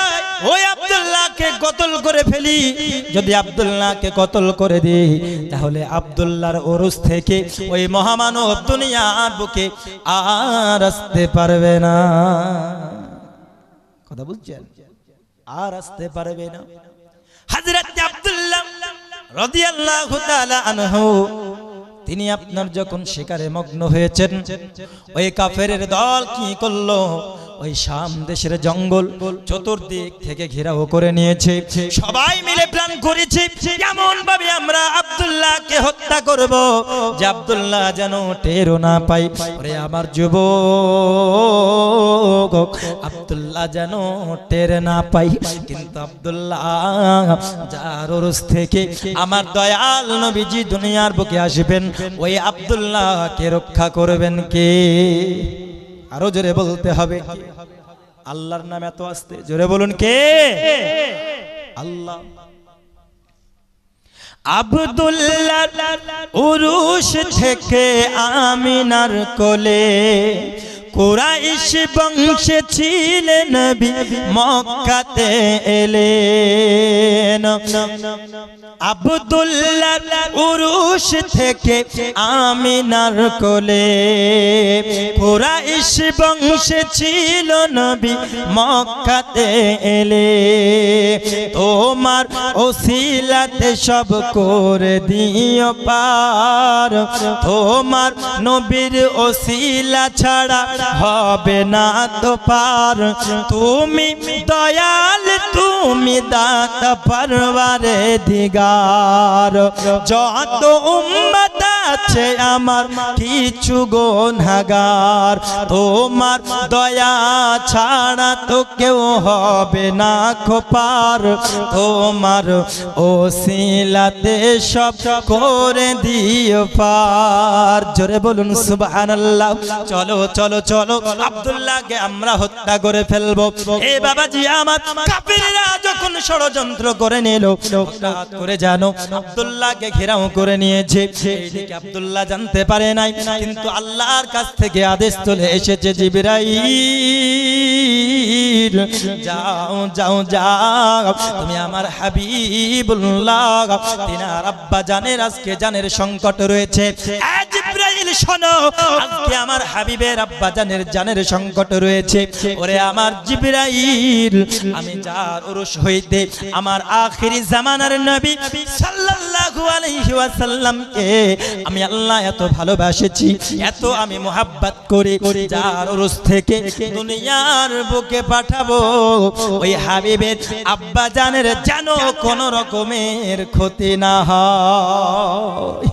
S1: ওই আব্দুল্লাহকে কতল করে ফেলি যদি আব্দুল্লাহকে কতল করে দিই তাহলে আব্দুল্লাহর ওরস থেকে ওই মহামানব দুনিয়ার বুকে আর আসতে পারবে না কথা বলছেন আর আসতে পারবে না হযরত আব্দুল্লাহ রাদিয়াল্লাহু তাআলা আনহু তিনি আপনার যখন শিকারে মগ্ন হয়েছেন ওই কাফেরের দল কি করলো ওই শাম দেশের জঙ্গল চতুর্দিক থেকে ঘেরাও করে নিয়েছে সবাই মিলে প্ল্যান করেছে কেমন ভাবে আমরা আব্দুল্লাহকে হত্যা করব যে আব্দুল্লাহ যেন টেরও না পাই ওরে আমার যুবক আব্দুল্লাহ যেন টের না পাই কিন্তু আব্দুল্লাহ যার ওরস থেকে আমার দয়াল নবীজি দুনিয়ার বুকে আসবেন ওই আব্দুল্লাহকে রক্ষা করবেন কে আরো জোরে বলতে হবে আল্লাহর নাম এত আসতে জোরে বলুন কে আল্লাহ আব্দুল্লাহ উরুস থেকে আমিনার কোলে কুরাইশ বংশে ছিলেন নবী মক্কাতে এলেন আব্দুল্লাহ উরুশ থেকে আমিনার কোলে কুরাইশ বংশে ছিল নবী মক্কাতে এলে তোমার ওসিলাতে সব করে দিও পার তোমার নবীর ওসিলা ছাড়া হবে না তো পার তুমি দয়াল তুমি দাতা পরওয়ারে দিগার যত উম্মত আছে আমার কিছু গুনাহগার তোমার দয়া ছাড়া তো কেউ হবে না খোপার তোমার ওসিলাতে সব করে দিও পার জোরে বলুন সুবহানাল্লাহ চলো চলো চলো আব্দুল্লাহকে আমরা হত্যা করে ফেলবো এ বাবাজি আমার কাফিররা যখন ষড়যন্ত্র করে নিল হঠাৎ করে জানো আব্দুল্লাহকে ঘেরাও করে নিয়েছে এইদিকে আব্দুল্লাহ জানতে পারে নাই কিন্তু আল্লাহর কাছ থেকে আদেশ চলে এসেছে জিবরাইল যাও যাও যাও তুমি আমার হাবিবুল্লাহ তিনার আব্বা জানের আজকে জানের সংকট রয়েছে জিবরাইল শোনো আজকে আমার হাবিবের আব্বা জানের সংকট রয়েছে ওরে আমার জিবরাইল আমি যার উরুস হইতে আমার আখিরি জামানার নবী সাল্লাল্লাহু আলাইহি ওয়াসাল্লামকে আমি আল্লাহ এত ভালোবাসেছি এত আমি মোহাব্বত করি যার উরুস থেকে দুনিয়ার বুকে পাঠাবো ওই হাবিবের আব্বা জানের যেন কোনো রকমের ক্ষতি না হয়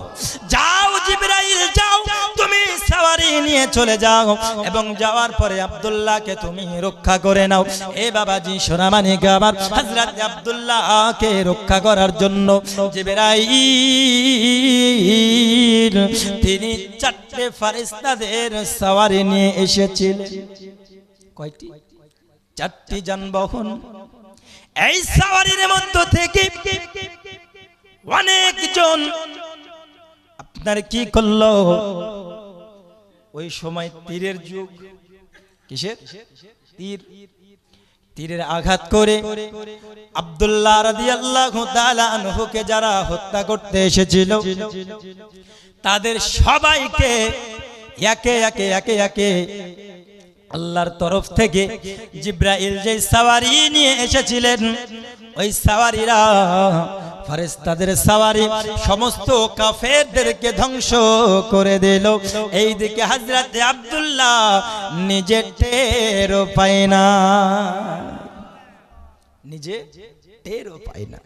S1: যাও জিবরাইল যাও তুমি সওয়ারি নিয়ে চলে যাও এবং যাওয়ার পরে আব্দুল্লাহকে তুমি রক্ষা করে নাও এ বাবাজি সোনামানি গাবার হযরত আব্দুল্লাহকে রক্ষা করার জন্য জিবরাইল তিনি চারটি ফেরেশতাদের সওয়ারি নিয়ে এসেছিলেন কয়টি চারটি যানবাহন এই সওয়ারির মধ্য থেকে অনেকজন আপনার কি করলো ওই সময় তীরের যুগ কিসের তীরের আঘাত করে আব্দুল্লাহ রাদিয়াল্লাহু তাআলা আনহুকে যারা হত্যা করতে এসেছিল তাদের সবাইকে একে একে একে একে আল্লাহর তরফ থেকে জিবরাইল যে সওয়ারি নিয়ে এসেছিলেন ওই সওয়ারিরা ফেরেশতাদের সওয়ারি সমস্ত কাফেরদেরকে ধ্বংস করে দিল এইদিকে হযরত আব্দুল্লাহ নিজে টেরও পায় না নিজে টেরও পায় না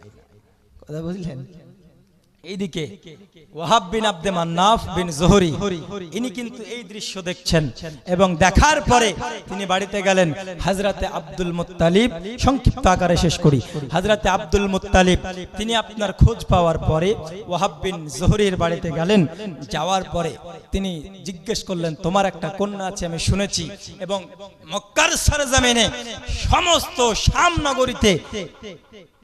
S1: কথা বুঝলেন এইদিকে ওয়াহাব বিন আব্দে মান্নাফ বিন জোহরি ইনি কিন্তু এই দৃশ্য দেখছেন এবং দেখার পরে তিনি বাড়িতে গেলেন হযরতে আব্দুল মুত্তালিব সংক্ষিপ্ত আকারে শেষ করি হযরতে আব্দুল মুত্তালিব তিনি আপনার খোঁজ পাওয়ার পরে ওয়াহাব বিন জোহরির বাড়িতে গেলেন যাওয়ার পরে তিনি জিজ্ঞেস করলেন তোমার একটা কন্যা আছে আমি শুনেছি এবং মক্কার সরজমিনে সমস্ত শাম নগরীতে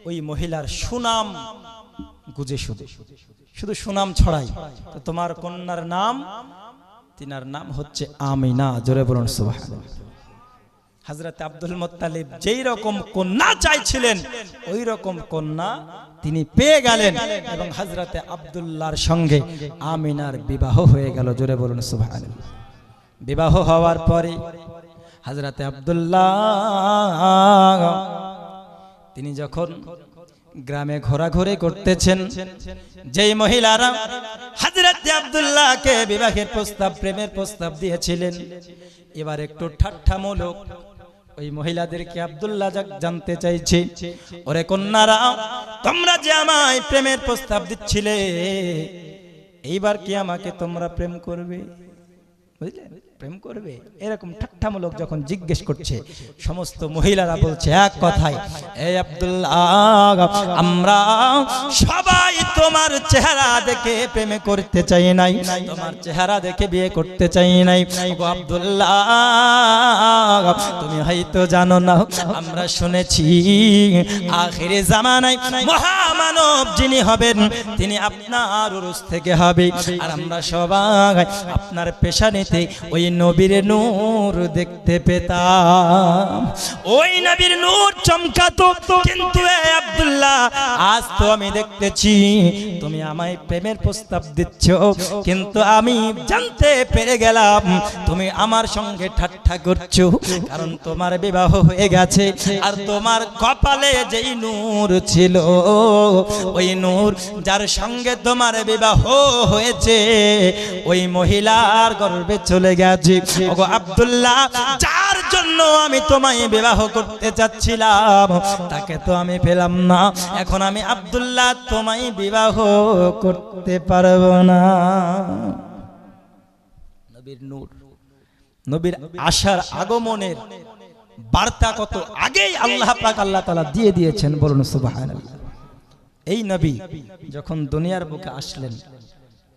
S1: ওই মহিলার সুনাম গুজে শুধু সুনাম ছড়াই তো তোমার কন্যার নাম তিনার নাম হচ্ছে আমিনা জোরে বলুন সুবহানাল্লাহ হযরত আব্দুল মুত্তালিব যেই রকম কন্যা চাইছিলেন ওই রকম কন্যা তিনি পেয়ে গেলেন এবং হযরত আব্দুল্লাহর সঙ্গে আমিনার বিবাহ হয়ে গেল জোরে বলুন সুবহানাল্লাহ বিবাহ হওয়ার পরে হযরত আব্দুল্লাহ তিনি যখন গ্রামে ঘোরাঘুরি করতেছেন যেই মহিলারা হযরত আব্দুল্লাহকে বিবাহের প্রস্তাব প্রেমের প্রস্তাব দিয়েছিলেন এবার একটু ঠাট্টামূলক ওই মহিলাদেরকে আব্দুল্লাহ জানতে চাইছে ওরে কন্যারা তোমরা যে আমায় প্রেমের প্রস্তাব দিচ্ছিলে এইবার কি আমাকে তোমরা প্রেম করবে বুঝলেন প্রেম করবে এরকম ঠাট্টামূলক যখন জিজ্ঞেস করছে সমস্ত মহিলারা বলছে এক কথায় এই আব্দুল্লাহ আমরা সবাই তোমার তোমার চেহারা দেখে প্রেমে করতে চাই নাই, তোমার চেহারা দেখে বিয়ে করতে চাই নাই। গো আব্দুল্লাহ, তুমি হয়তো জানো না, আমরা শুনেছি আখিরে জামানায় মহামানব যিনি হবেন তিনি আপনার উরুস থেকে হবে, আর আমরা সবাই আপনার পেশানিতে ওই নবীর নূর দেখতে পেতাম। ওই নবীর নূর চমকাতো। কিন্তু আব্দুল্লাহ, আজ তো আমি দেখতেছি তুমি আমায় প্রেমের প্রস্তাব দিচ্ছ, কিন্তু আমি জানতে পেরে গেলাম তুমি আমার সঙ্গে ঠাট্টা করছো, কারণ তোমার বিবাহ হয়ে গেছে, আর তোমার কপালে যেই নূর ছিল ওই নূর যার সঙ্গে তোমার বিবাহ হয়েছে ওই মহিলার গর্ভে চলে গেছে। ওগো আব্দুল্লাহ, যার জন্য আমি তোমায় বিবাহ করতে চাচ্ছিলাম তাকে তো আমি পেলাম না, এখন আমি আব্দুল্লাহ তোমায় বিবাহ করতে পারবো না। নবীর নূর, নবীর আসার আগমনের বার্তা কত আগেই আল্লাহ পাক আল্লাহ তাআলা দিয়ে দিয়েছেন, বলুন সুবহানাল্লাহ। এই নবী যখন দুনিয়ার বুকে আসলেন,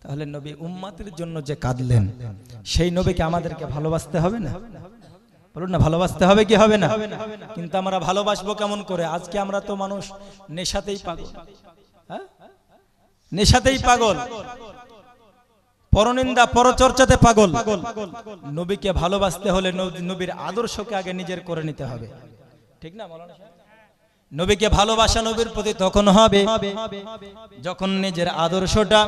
S1: তাহলে নবী উম্মতের জন্য যে কাঁদলেন, সেই নবীকে আমাদেরকে ভালোবাসতে হবে না? বলুন না, ভালোবাসতে হবে কি হবে না? কিন্তু আমরা ভালোবাসবো কেমন করে? আজকে আমরা তো মানুষ নেশাতেই পাগল, হ্যাঁ, নেশাতেই পাগল, পরনিন্দা পরচর্চাতে পাগল। নবীকে ভালোবাসতে হলে নবীর আদর্শকে আগে নিজের করে নিতে হবে, ঠিক না? নবীকে ভালোবাসা নবীর প্রতি তখন হবে যখন নিজের আদর্শটা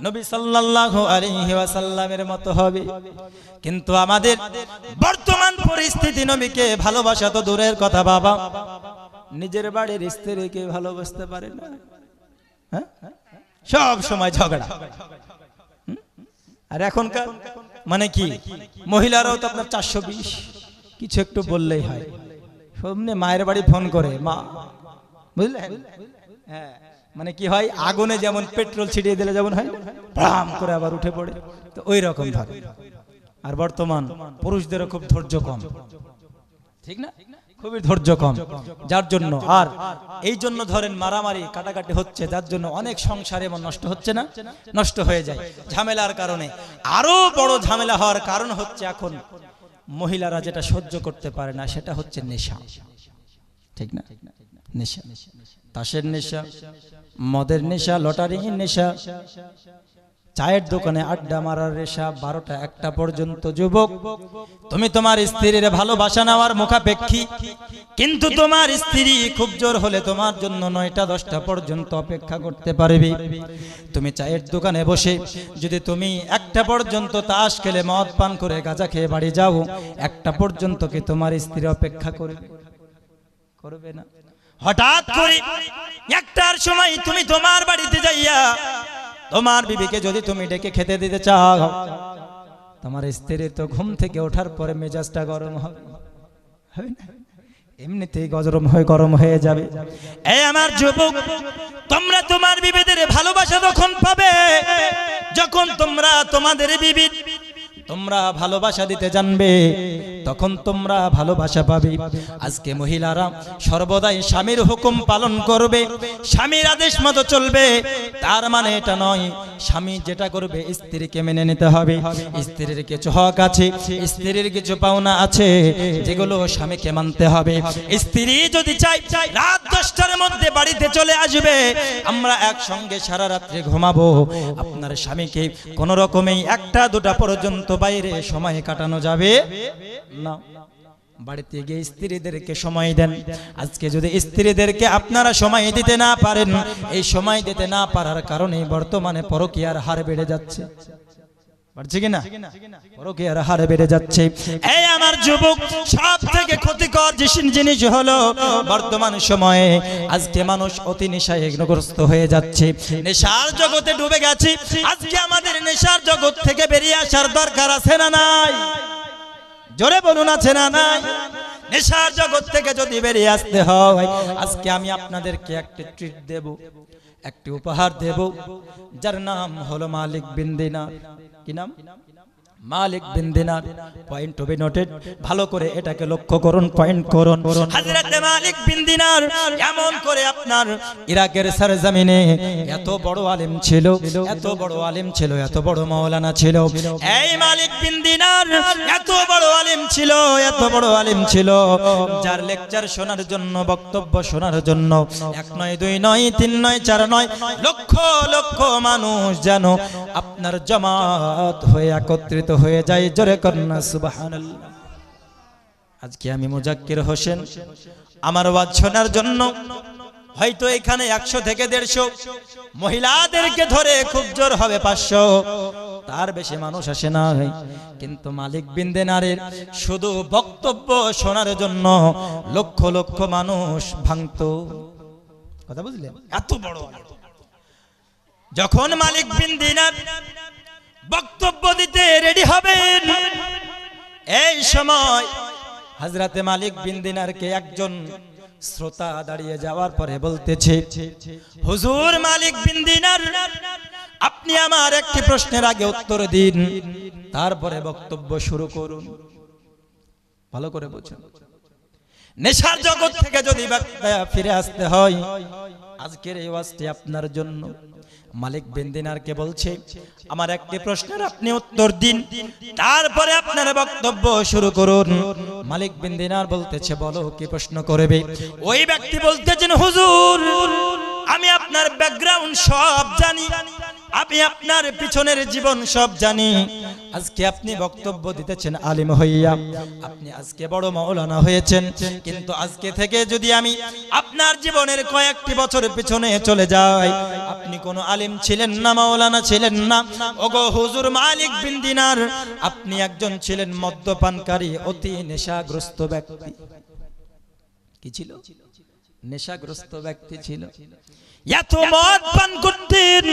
S1: নবী সাল্লাল্লাহু আলাইহি ওয়াসাল্লামের মতো হবে। কিন্তু আমাদের বর্তমান পরিস্থিতি, নবীকে ভালোবাসা তো দূরের কথা বাবা, নিজের বাড়ির স্ত্রীকে ভালোবাসতে পারে না, হ্যাঁ, সব সময় ঝগড়া। আর এখনকার মানে কি, মহিলারাও তো আপনার 420, কিছু একটু বললেই হয়, সামনে মায়ের বাড়ি ফোন করে, মা, বুঝলেন? হ্যাঁ, মানে কি হয়, আগুনে যেমন পেট্রোল ছিটিয়ে দিলে যেমন হয়, ব্রাম করে আবার উঠে পড়ে, তো ওই রকম ধরে। আর বর্তমান পুরুষদেরও খুব ধৈর্য কম, ঠিক না? খুবই ধৈর্য কম, যার জন্য আর এই জন্য ধরেন মারামারি কাটাকাটি হচ্ছে, যার জন্য অনেক সংসার এমন নষ্ট হচ্ছে না, নষ্ট হয়ে যায় ঝামেলার কারণে। আরো বড় ঝামেলা হওয়ার কারণ হচ্ছে এখন মহিলারা যেটা সহ্য করতে পারে না, সেটা হচ্ছে নেশা, ঠিক না? নেশা, তাসের নেশা, মদের নেশা, লটারির নেশা, চায়ের দোকানে আড্ডা মারার নেশা, 12টা 1টা পর্যন্ত। যুবক, তুমি তোমার স্ত্রীর ভালোবাসা নেওয়ার মুখাপেক্ষী, কিন্তু তোমার স্ত্রী খুব জোর হলে তোমার জন্য 9টা 10টা পর্যন্ত অপেক্ষা করতে পারবে। তুমি চায়ের দোকানে বসে যদি তুমি 1টা পর্যন্ত তাস খেলে, মদ পান করে, গাঁজা খেয়ে বাড়ি যাও, 1টা পর্যন্ত কি তোমার স্ত্রী অপেক্ষা করবে? করবে না। হঠাৎ করে 1টার সময় তুমি তোমার বাড়িতে যাইয়া তোমার বিবিকে যদি তুমি ডেকে খেতে দিতে চাও, তোমার স্ত্রী তো ঘুম থেকে ওঠার পরে মেজাজটা গরম হবে, এমনিতেই গরম হয়ে যাবে। এই আমার যুবক, তোমরা তোমার বিবিদের ভালোবাসা তখন পাবে যখন তোমরা তোমাদের বিবির তোমরা ভালোবাসা দিতে জানবে, তখন তোমরা ভালোবাসা পাবে। আজকে মহিলারা সর্বদাই স্বামীর হুকুম পালন করবে, স্বামীর আদেশ মতো চলবে, তার মানে এটা নয় স্বামী যেটা করবে স্ত্রীকে মেনে নিতে হবে। স্ত্রীর কিছু হক আছে, স্ত্রীর কিছু পাওনা আছে, যেগুলো স্বামীকে মানতে হবে। স্ত্রী যদি চাই রাত 10টার মধ্যে বাড়িতে চলে আসবে, আমরা একসঙ্গে সারা রাত্রে ঘুমাবো, আপনার স্বামীকে কোন রকমেই 1টা 2টা পর্যন্ত বাইরে সময় কাটানো যাবে না। বাড়িতে গিয়ে স্ত্রীদেরকে সময় দেন। আজকে যদি স্ত্রীদেরকে আপনারা সময় দিতে না পারেন, এই সময় দিতে না পারার কারণে বর্তমানে পরকীয়ার হার বেড়ে যাচ্ছে, পারছে কিনা? পরকীয়ার হার বেড়ে যাচ্ছে। এই আমার যুবক, সব থেকে ক্ষতিকর জিনিস হলো বর্তমান সময়ে আজকে মানুষ অতি নেশায় গ্রস্ত হয়ে যাচ্ছে, নেশার জগতে ডুবে গেছে। আজকে আমাদের নেশার জগৎ থেকে বেরিয়ে আসার দরকার আছে না নাই? জোরে বলুন, আছে না নাই? নেশার জগৎ থেকে যদি বেরিয়ে আসতে হয়, আজকে আমি আপনাদেরকে একটি ট্রিট দেব, একটি উপহার দেব, যার নাম হলো মালিক বিন দিনার। কি নাম? মালিক বিন দিনার, পয়েন্ট টু বি নোটেড, ভালো করে এটাকে লক্ষ্য করুন, পয়েন্ট করুন। হযরত মালিক বিন দিনার এমন করে আপনার ইরাকের সরজমিনে এত বড় আলেম ছিল, এত বড় আলেম ছিল, এত বড় মাওলানা ছিল। এই মালিক বিন দিনার এত বড় আলেম ছিল, এত বড় আলেম ছিল, যার লেকচার শোনার জন্য, বক্তব্য শোনার জন্য এক নয়, দুই নয়, তিন নয়, চার নয়, লক্ষ লক্ষ মানুষ যেন আপনার জামাত হয়ে একত্রিত হয়ে যায়। জোরে কন্যা সুবহানাল্লাহ। আজকে আমি মুজাক্কির হোসেন, আমার ওয়াজ শোনার জন্য হয়তো এখানে 100 থেকে 150, মহিলাদেরকে ধরে খুব জোর হবে 500, তার বেশি মানুষ আসে না, কিন্তু মালিক বিন দিনারের শুধু বক্তব্য শোনার জন্য লক্ষ লক্ষ মানুষ ভাঙতো। কথা বুঝলেন? এত বড়। যখন মালিক বিন দিনার বক্তব্য দিতে রেডি হবেন, এই সময় হযরতে মালিক বিন দিনারকে একজন শ্রোতা দাঁড়িয়ে যাওয়ার পরে বলতেছে, হুজুর মালিক বিন দিনার, আপনি আমার একটি প্রশ্নের আগে উত্তর দিন, তারপরে বক্তব্য শুরু করুন। ভালো করে বুঝুন, নেশার জগৎ থেকে যদি ফিরে আসতে হয়, আজকের এই ওয়াজটি আপনার জন্য। মালিক বিন দিনারকে বলছে, আমার একটি প্রশ্নের আপনি উত্তর দিন, তারপরে আপনার বক্তব্য শুরু করুন। মালিক বিন দিনার বলতেছে, বলো কি প্রশ্ন করবে? ওই ব্যক্তি বলতেছেন, হুজুর আমি আপনার ব্যাকগ্রাউন্ড সব জানি, আমি আপনার পিছনের জীবন সব জানি। আজকে আপনি বক্তব্য দিতেছেন আলিম হইয়া, আপনি আজকে বড় মাওলানা হয়েছেন, কিন্তু আজকে থেকে যদি আমি আপনার জীবনের কয়েকটি বছর পিছনে চলে যাই, আপনি কোনো আলিম ছিলেন না, মাওলানা ছিলেন না। ওগো হুজুর মালিক বিন দিনার, আপনি একজন ছিলেন মদ্যপানকারী, অতি নেশাগ্রস্ত ব্যক্তি। কি ছিল? নেশাগ্রস্ত ব্যক্তি ছিল। এত মদ পান করতেন,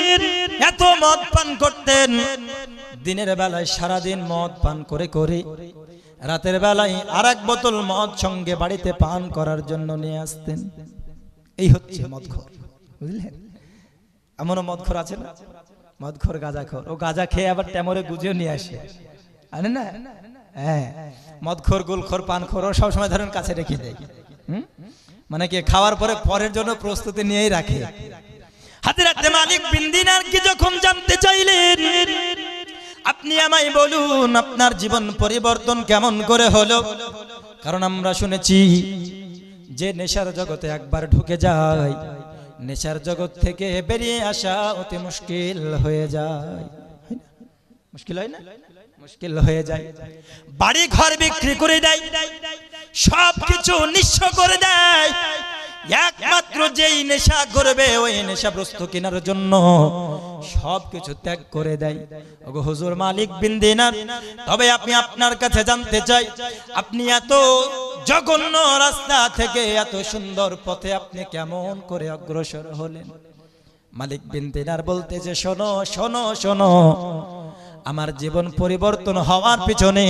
S1: এত মদ পান করতেন, দিনের বেলায় সারাদিন মদ পান করে করে রাতের বেলায় আরেক বোতল মদ সঙ্গে বাড়িতে পান করার জন্য নিয়ে আসতেন। এই হচ্ছে মদখোর, বুঝলেন? এমনও মদখোর আছে না, মদখোর গাঁজাখোর, ও গাঁজা খেয়ে আবার টেমরে গুজিয়ে নিয়ে আসে, আনে না? হ্যাঁ, মদখোর, গুলখোর, পানখোর ও সবসময় ধরেন কাছে রেখে দেয়, মানে কি খাওয়ার পরে পরের জন্য প্রস্তুতি নিয়েই রাখে। হযরত মালিক বিন দিনার কি যখন জানতে চাইলেন, আপনি আমায় বলুন আপনার জীবন পরিবর্তন কেমন করে হলো? কারণ আমরা শুনেছি যে নেশার জগতে একবার ঢুকে যায়, নেশার জগৎ থেকে বেরিয়ে আসা অতি মুশকিল হয়ে যায়। মুশকিল হয় না? মুশকিল হয়ে যায়। বাড়ি ঘর বিক্রি করে দেয়, সবকিছু নিঃস্ব করে দেয়, একমাত্র যেই নেশা করবে ওই নেশাগ্রস্ত কেনার জন্য সবকিছু ত্যাগ করে দেয়। ওগো হুজুর মালিক বিন দিনার, তবে আমি আপনার কাছে জানতে চাই, আপনি এত জঘন্য রাস্তা থেকে এত সুন্দর পথে আপনি কেমন করে অগ্রসর হলেন? মালিক বিন দিনার বলতে যে, শোনো শোনো শোনো, আমার জীবন পরিবর্তন হওয়ার পিছনে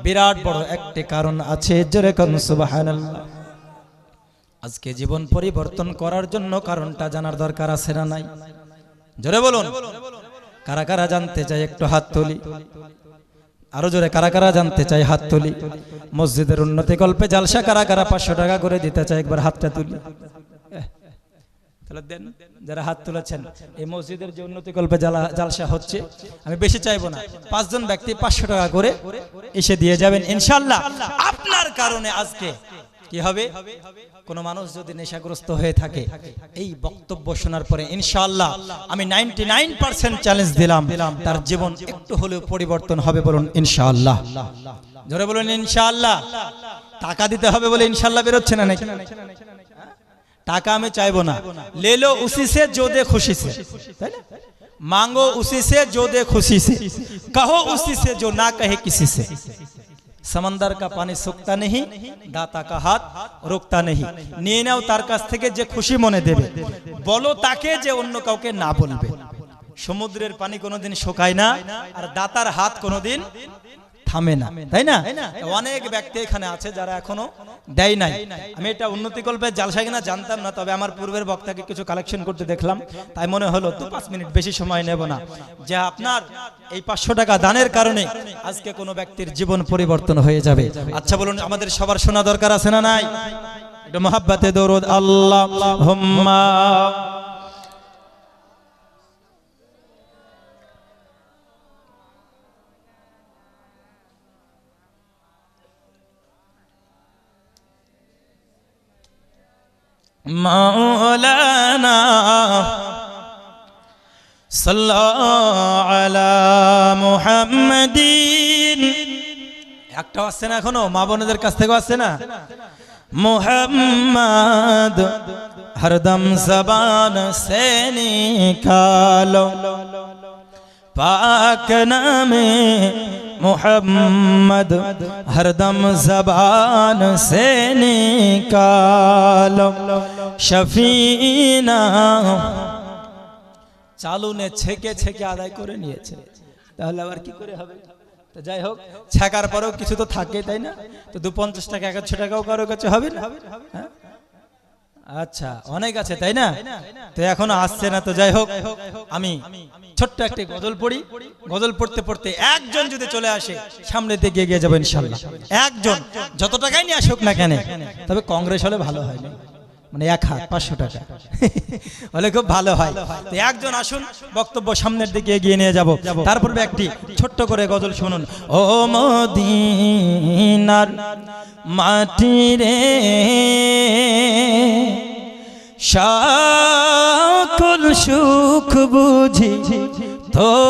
S1: বিরাট বড় একটি কারণ আছে। জোরে কোন সুবহানাল্লাহ। আজকে জীবন পরিবর্তন করার জন্য কারণটা জানার দরকার আছে না নাই? জোরে বলুন, কারা কারা জানতে চাই একটু হাত তুলি। আরো জোরে কারা কারা জানতে চাই হাত তুলি। মসজিদের উন্নতি কল্পে জালসা কারা কারা 500 টাকা করে দিতে চাই, একবার হাতটা তুলি। দেন যারা হাত তুলেছেন, এই মসজিদের যে উন্নতি কল্পে জালসা হচ্ছে, আমি বেশি চাইবো না, 5 জন ব্যক্তি 500 টাকা করে এসে দিয়ে যাবেন ইনশাআল্লাহ। আপনার কারণে আজকে কি হবে? কোন মানুষ যদি নেশাগ্রস্ত হয়ে থাকে, এই বক্তব্য শোনার পরে ইনশাআল্লাহ আমি 99% চ্যালেঞ্জ দিলাম, তার জীবন একটু হলেও পরিবর্তন হবে। বলুন ইনশাআল্লাহ, জোরে বলুন ইনশাআল্লাহ। টাকা দিতে হবে বলে ইনশাআল্লাহ বেরোচ্ছে না নাকি? টাকা আমি চাইবো না, ले लो उसी से जो दे खुशी से, তাই না? मांगो उसी से जो दे खुशी से, कहो उसी से जो ना कहे किसी से। समंदर का पानी सूखता नहीं, दाता का हाथ रोकता नहीं। নিয়ে নাও তার কাছ থেকে যে খুশি মনে দেবে, বলো তাকে যে অন্য কাউকে না বলবে। সমুদ্রের পানি কোনোদিন শুকায় না, আর দাতার হাত কোনোদিন থামে না, তাই না? অনেক ব্যক্তি এখানে আছে যারা এখনো দেয় নাই। আমি এটা উন্নতিকল্পের জালসা কিনা জানতাম না, তবে আমার পূর্বের বক্তাকে কিছু কালেকশন করতে দেখলাম, তাই মনে হলো 2-5 মিনিট বেশি সময় নেব না, যে আপনার এই 500 টাকা দানের কারণে আজকে কোনো ব্যক্তির জীবন পরিবর্তন হয়ে যাবে। আচ্ছা বলুন, আমাদের সবার শোনা দরকার আছে না নাই? একটু মহাব্বতে দরুদ আল্লাহুম্মা। মাওলানা সাল্লাল্লাহু আলা মুহাম্মাদিন। একটা আসছে না এখনো, মা বোনদের কাছ থেকে আসছে না? মুহাম্মদ হরদম জবান সে নিকালো, পাক নামে মুহাম্মদ হরদম জবান সে নিকালো, শফিনা। চালুনে ছেকে ছেকে আদায় করে নিয়েছে, তাহলে আবার কি করে হবে? তো যাই হোক, ছেকার পরেও কিছু তো থাকে, তাই না? তো 250 টাকা 100 টাকাও কারো কাছে হবে না? আচ্ছা, অনেক আছে, তাই না? তো এখনো আসছে না। তো যাই হোক, আমি ছোট্ট একটি গজল পড়ি। গজল পড়তে পড়তে একজন যদি চলে আসে, সামনে দিকে এগিয়ে যাবো ইনশাল্লাহ। একজন যত টাকাই নিয়ে আসুক না কেন, তবে কংগ্রেস হলে ভালো হয় না, মানে 1 হাত 500 টাকা হলে খুব ভালো হয়। তো একজন আসুন, বক্তব্য সামনের দিকে এগিয়ে নিয়ে যাব। তারপর একটি ছোট্ট করে গজল শুনুন। ও মদিনার মাটি রে, সকল সুখ বুঝি তোর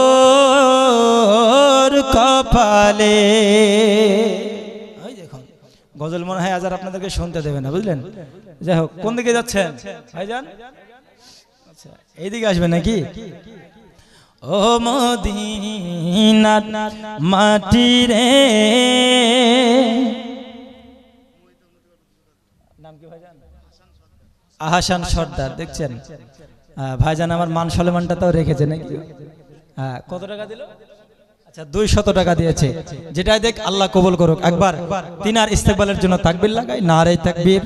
S1: কপালে। গজল মনে হয় আজ আর আপনাদেরকে শুনতে দেবে না, বুঝলেন? যাই হোক, কোন দিকে যাচ্ছেন ভাইজান? আচ্ছা, এইদিকে আসবেন নাকি? ও মদিনার মাটি রে, নাম কি ভাইজান? আহসান সর্দার। দেখছেন ভাইজান আমার মান সলমানটা তাও রেখেছে নাকি? হ্যাঁ, কত টাকা দিল? আচ্ছা, 200 টাকা দিয়েছে। যেটাই দেখ আল্লাহ কবুল করুক। একবার তিনার ইস্তেকবালের জন্য তাকবীর লাগাই, নারে তাকবীর।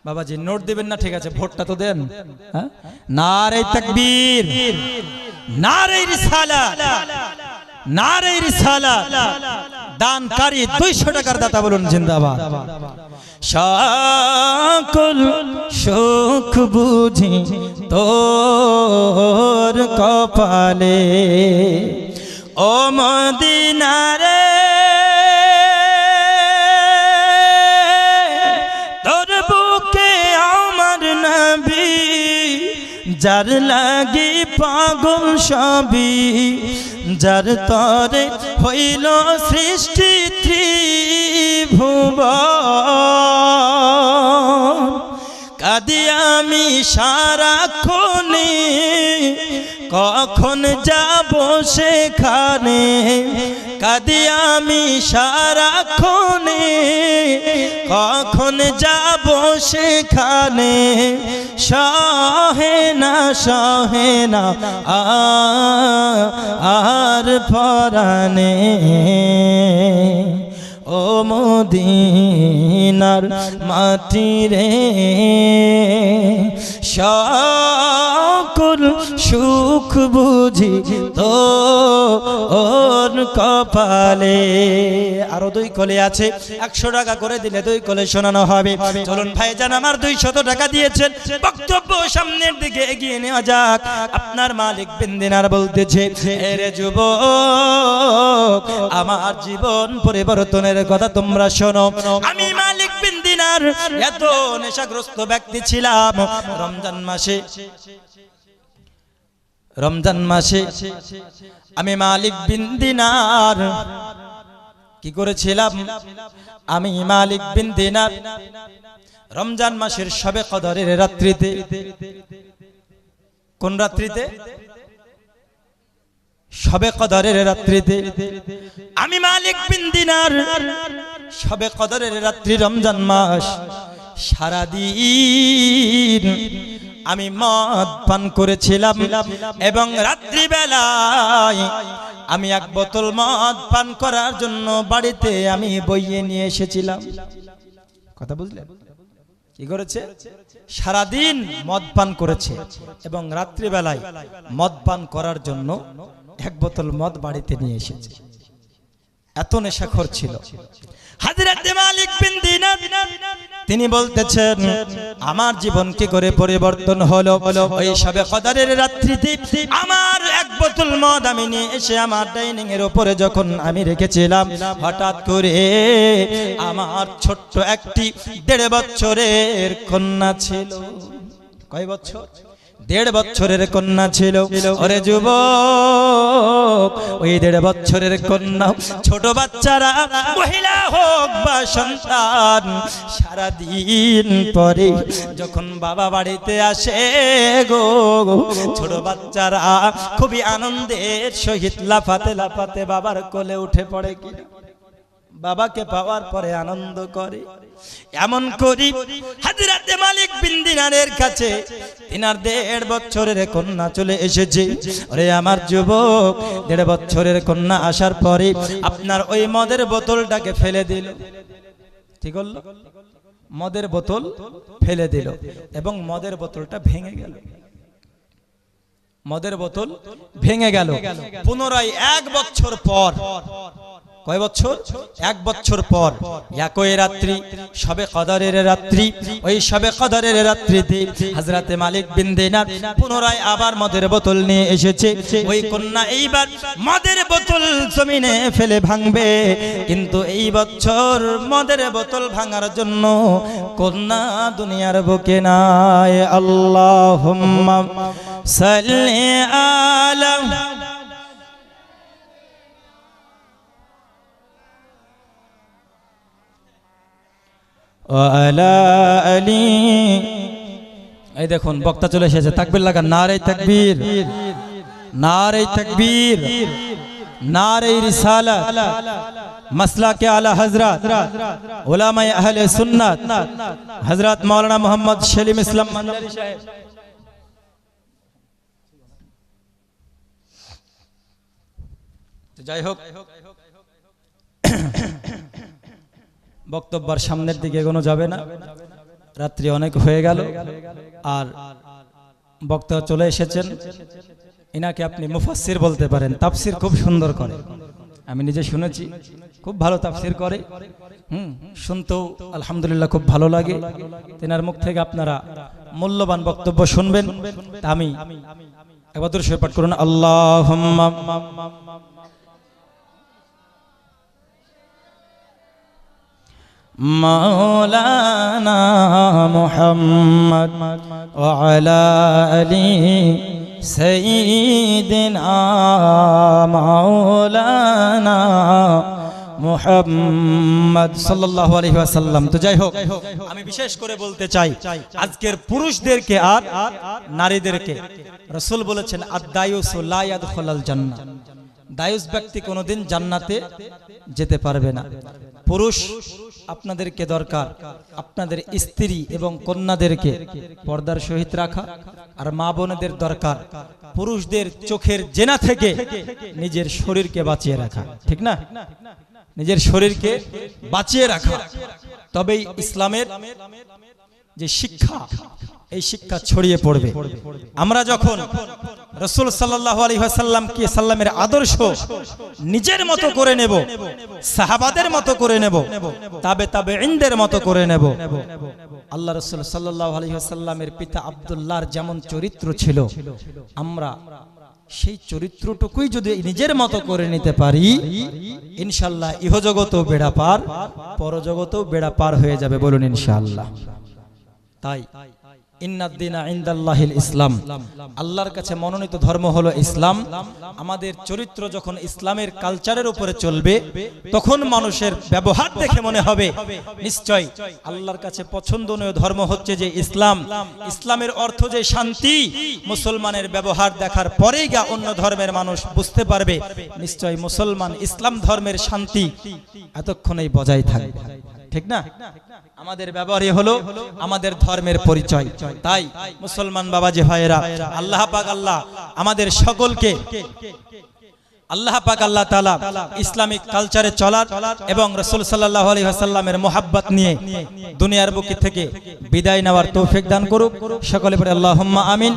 S1: বাবাজি নোট দিবেন না, ঠিক আছে, ভোটটা তো দেন। হ্যাঁ, নারে তাকবীর, নারে রিসালাত, নারে রিসালাত। দানকারী 200 টাকার দাতা বলুন জিন্দাবাদ। সকল সুখ বুঝি তোর কপালে, ও মদিনারে তোর বুকে আমার নবী, যার লাগি পাগল সবই, যার তরে হইল সৃষ্টি ত্রিভুবন। কাঁদি আমি সারাক্ষণে, কখন যাব সেখানে। কাঁদি আমি সারাক্ষণে, কখন যাব সেখানে। সহে না সহে না আর পরাণে, ও মদিনার মাটি রে, সকল সুখ বুঝি তোর কপালে। আরো 2 কলে আছে, 100 টাকা করে দিলে 2 কলে শোনানো হবে। চলুন ভাইজান, আমার 200 টাকা দিয়েছেন, বক্তব্য সামনের দিকে এগিয়ে নেওয়া যাক। আপনার মালিক বিন দিনার বলতেছে, এরে যুবক, আমার জীবন পরিবর্তনের কথা তোমরা শোনো। আমি মালিক বিন দিনার এত নেশাগ্রস্ত ব্যক্তি ছিলাম। রমজান মাসে আমি মালিক বিন দিনার কি করেছিলাম? আমি মালিক বিন দিনার রমজান মাসের শবে কদরের রাত্রিতে, কোন রাত্রিতে? শবে কদরের রাত্রিতে আমি মালিক বিন দিনার শবে কদরের রাত্রি, রমজান মাস, সারাদিন আমি মদ পান করেছিলাম এবং রাত্রিবেলায় আমি এক বোতল মদ পান করার জন্য বাড়িতে আমি বইয়ে নিয়ে এসেছিলাম। কথা বুঝলেন? কি করেছে? সারাদিন মদ পান করেছে এবং রাত্রিবেলায় মদ পান করার জন্য এক বোতল মদ বাড়িতে নিয়ে এসেছে। এত নেশাখোর ছিল। হযরত মালিক বিন দিনার তিনি বলতেছেন, আমার জীবন কি করে পরিবর্তন হলো ওই শবে কদরের রাত্রিতে। আমার এক বোতল মদ আমি নিয়ে এসে আমার ডাইনিং এর উপরে যখন আমি রেখেছিলাম, হঠাৎ করে আমার ছোট্ট একটি 1.5 বছরের কন্যা ছিল। কয় বছর? 1.5 বছরের কন্যা ছিল। ওরে যুবক, ওই 1.5 বছরের কন্যা, ছোট বাচ্চারা মহিলা হোক বা সন্তান, সারাদিন পরে যখন বাবা বাড়িতে আসে গো, ছোট বাচ্চারা খুবই আনন্দের সহিত লাফাতে লাফাতে বাবার কোলে উঠে পড়ে। কি বাবাকে পাওয়ার পরে আনন্দ করে। এমন করি হযরত মালিক বিন দিনারের কাছে তিনার 1.5 বছরের কন্যা চলে এসেছে। আরে আমার যুবক, 1.5 বছরের কন্যা আসার পরে আপনার ওই মদের বোতলটাকে ফেলে দিল। ঠিক হলো? মদের বোতল ফেলে দিল এবং মদের বোতলটা ভেঙে গেল। মদের বোতল ভেঙে গেল। পুনরায় 1 বছর পর, কয় বছর? 1 বছর পর একই রাত্রি, শবে কদরের রাত্রি, ওই শবে কদরের রাত্রিতে হযরতে মালিক বিন দিনার পুনরায় আবার মদের বোতল নিয়ে এসেছে। ওই কন্যা এইবার মদের বোতল জমিনে ফেলে ভাঙবে, কিন্তু এই বছর মদের বোতল ভাঙার জন্য কন্যা দুনিয়ার বুকে নাই। আল্লাহুম্মা সাল্লি আলা ওয়ালা আলী। এই দেখুন বক্তা চলে এসেছে। তাকবীর লাগান। নারে তাকবীর, নারে তাকবীর, নারে রিসালাত, মাসলাকে আলা হযরত উলামায়ে আহলে সুন্নাত হযরত মাওলানা মুহাম্মদ সেলিম ইসলাম মানদারি সাহেব। যাই হোক, বক্তব্যের সামনের দিকে এগোনো যাবে না, রাত্রি অনেক হয়ে গেল। আর বক্তা চলে এসেছেন, ইনাকে আপনি মুফাসসির বলতে পারেন। তাফসির খুব সুন্দর করে, আমি নিজে শুনেছি, খুব ভালো তাফসির করে। শুনতেও আলহামদুলিল্লাহ খুব ভালো লাগে। তেনার মুখ থেকে আপনারা মূল্যবান বক্তব্য শুনবেন। আমি একবার দুরূদ শরীফ পাঠ করুন। আল্লাহুম্মা মাওলানা মুহাম্মদ ওয়া আলা আলি সাইয়্যিদিনা মাওলানা মুহাম্মদ সাল্লাল্লাহু আলাইহি ওয়াসাল্লাম। তো যাই হোক, আমি বিশেষ করে বলতে চাই আজকের পুরুষদেরকে আর নারীদেরকে। রাসূল বলেছেন আদ-দায়ুসু লা ইয়াদখুলুল জান্নাহ, দায়ুস ব্যক্তি কোনোদিন জান্নাতে যেতে পারবে না। পুরুষ আপনাদেরকে দরকার আপনাদের স্ত্রী এবং কন্যাদেরকে পর্দার সহিত রাখা, আর মা বোনেদের দরকার পুরুষদের চোখের জেনা থেকে নিজের শরীরকে বাঁচিয়ে রাখা। ঠিক না? নিজের শরীরকে বাঁচিয়ে রাখা, তবেই ইসলামের যে শিক্ষা, এই শিক্ষা ছড়িয়ে পড়বে। আমরা যখন রাসূল সাল্লাল্লাহু আলাইহি ওয়াসাল্লামকে সাল্লামের আদর্শ নিজের মতো করে নেব, সাহাবাদের মতো করে নেব, তাবেঈনদের মতো করে নেব। আল্লাহ রাসূল সাল্লাল্লাহু আলাইহি ওয়াসাল্লামের পিতা আব্দুল্লাহর যেমন চরিত্র ছিল, আমরা সেই চরিত্রটুকুই যদি নিজের মতো করে নিতে পারি, ইনশাআল্লাহ ইহজগতেও বেড়া পার, পরজগতেও বেড়া পার হয়ে যাবে। বলুন ইনশাআল্লাহ। তাই ইন্নাদ-দীনা ইনদাল্লাহিল ইসলাম, আল্লাহর কাছে মনোনীত ধর্ম হলো ইসলাম। আমাদের চরিত্র যখন ইসলামের কালচারের উপরে চলবে, তখন মানুষের ব্যবহার দেখে মনে হবে নিশ্চয় আল্লাহর কাছে পছন্দনীয় ধর্ম হচ্ছে যে ইসলাম। ইসলামের অর্থ যে শান্তি, মুসলমানের ব্যবহার দেখার পরেই গা অন্য ধর্মের মানুষ বুঝতে পারবে নিশ্চয় মুসলমান ইসলাম ধর্মের শান্তি এতক্ষণেই বজায় থাকবে। ঠিক না? আমাদের ব্যবহারই হলো আমাদের ধর্মের পরিচয়। তাই মুসলমান বাবাজি ভাইয়েরা, আল্লাহ পাক আল্লাহ আমাদের সকলকে আল্লাহ পাক আল্লাহ তাআলা ইসলামিক কালচারে চলার এবং রাসূল সাল্লাল্লাহু আলাইহি ওয়াসাল্লামের মোহাব্বত নিয়ে দুনিয়ার বুকে থেকে বিদায় নেওয়ার তৌফিক দান করুক। সকলে বলে আল্লাহুম্মা আমিন।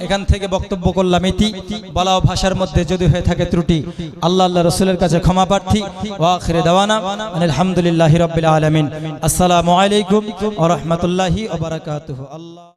S1: এখান থেকে বক্তব্য করলাম ইতি, বলা ভাষার মধ্যে যদি হয়ে থাকে ত্রুটি আল্লাহ রাসূলের কাছে ক্ষমা প্রার্থী। ওয়া আখিরু দাওয়ানা আলহামদুলিল্লাহি রাব্বিল আলামিন। আসসালামু আলাইকুম ওয়া রাহমাতুল্লাহি ওয়া বারাকাতুহু। আল্লাহ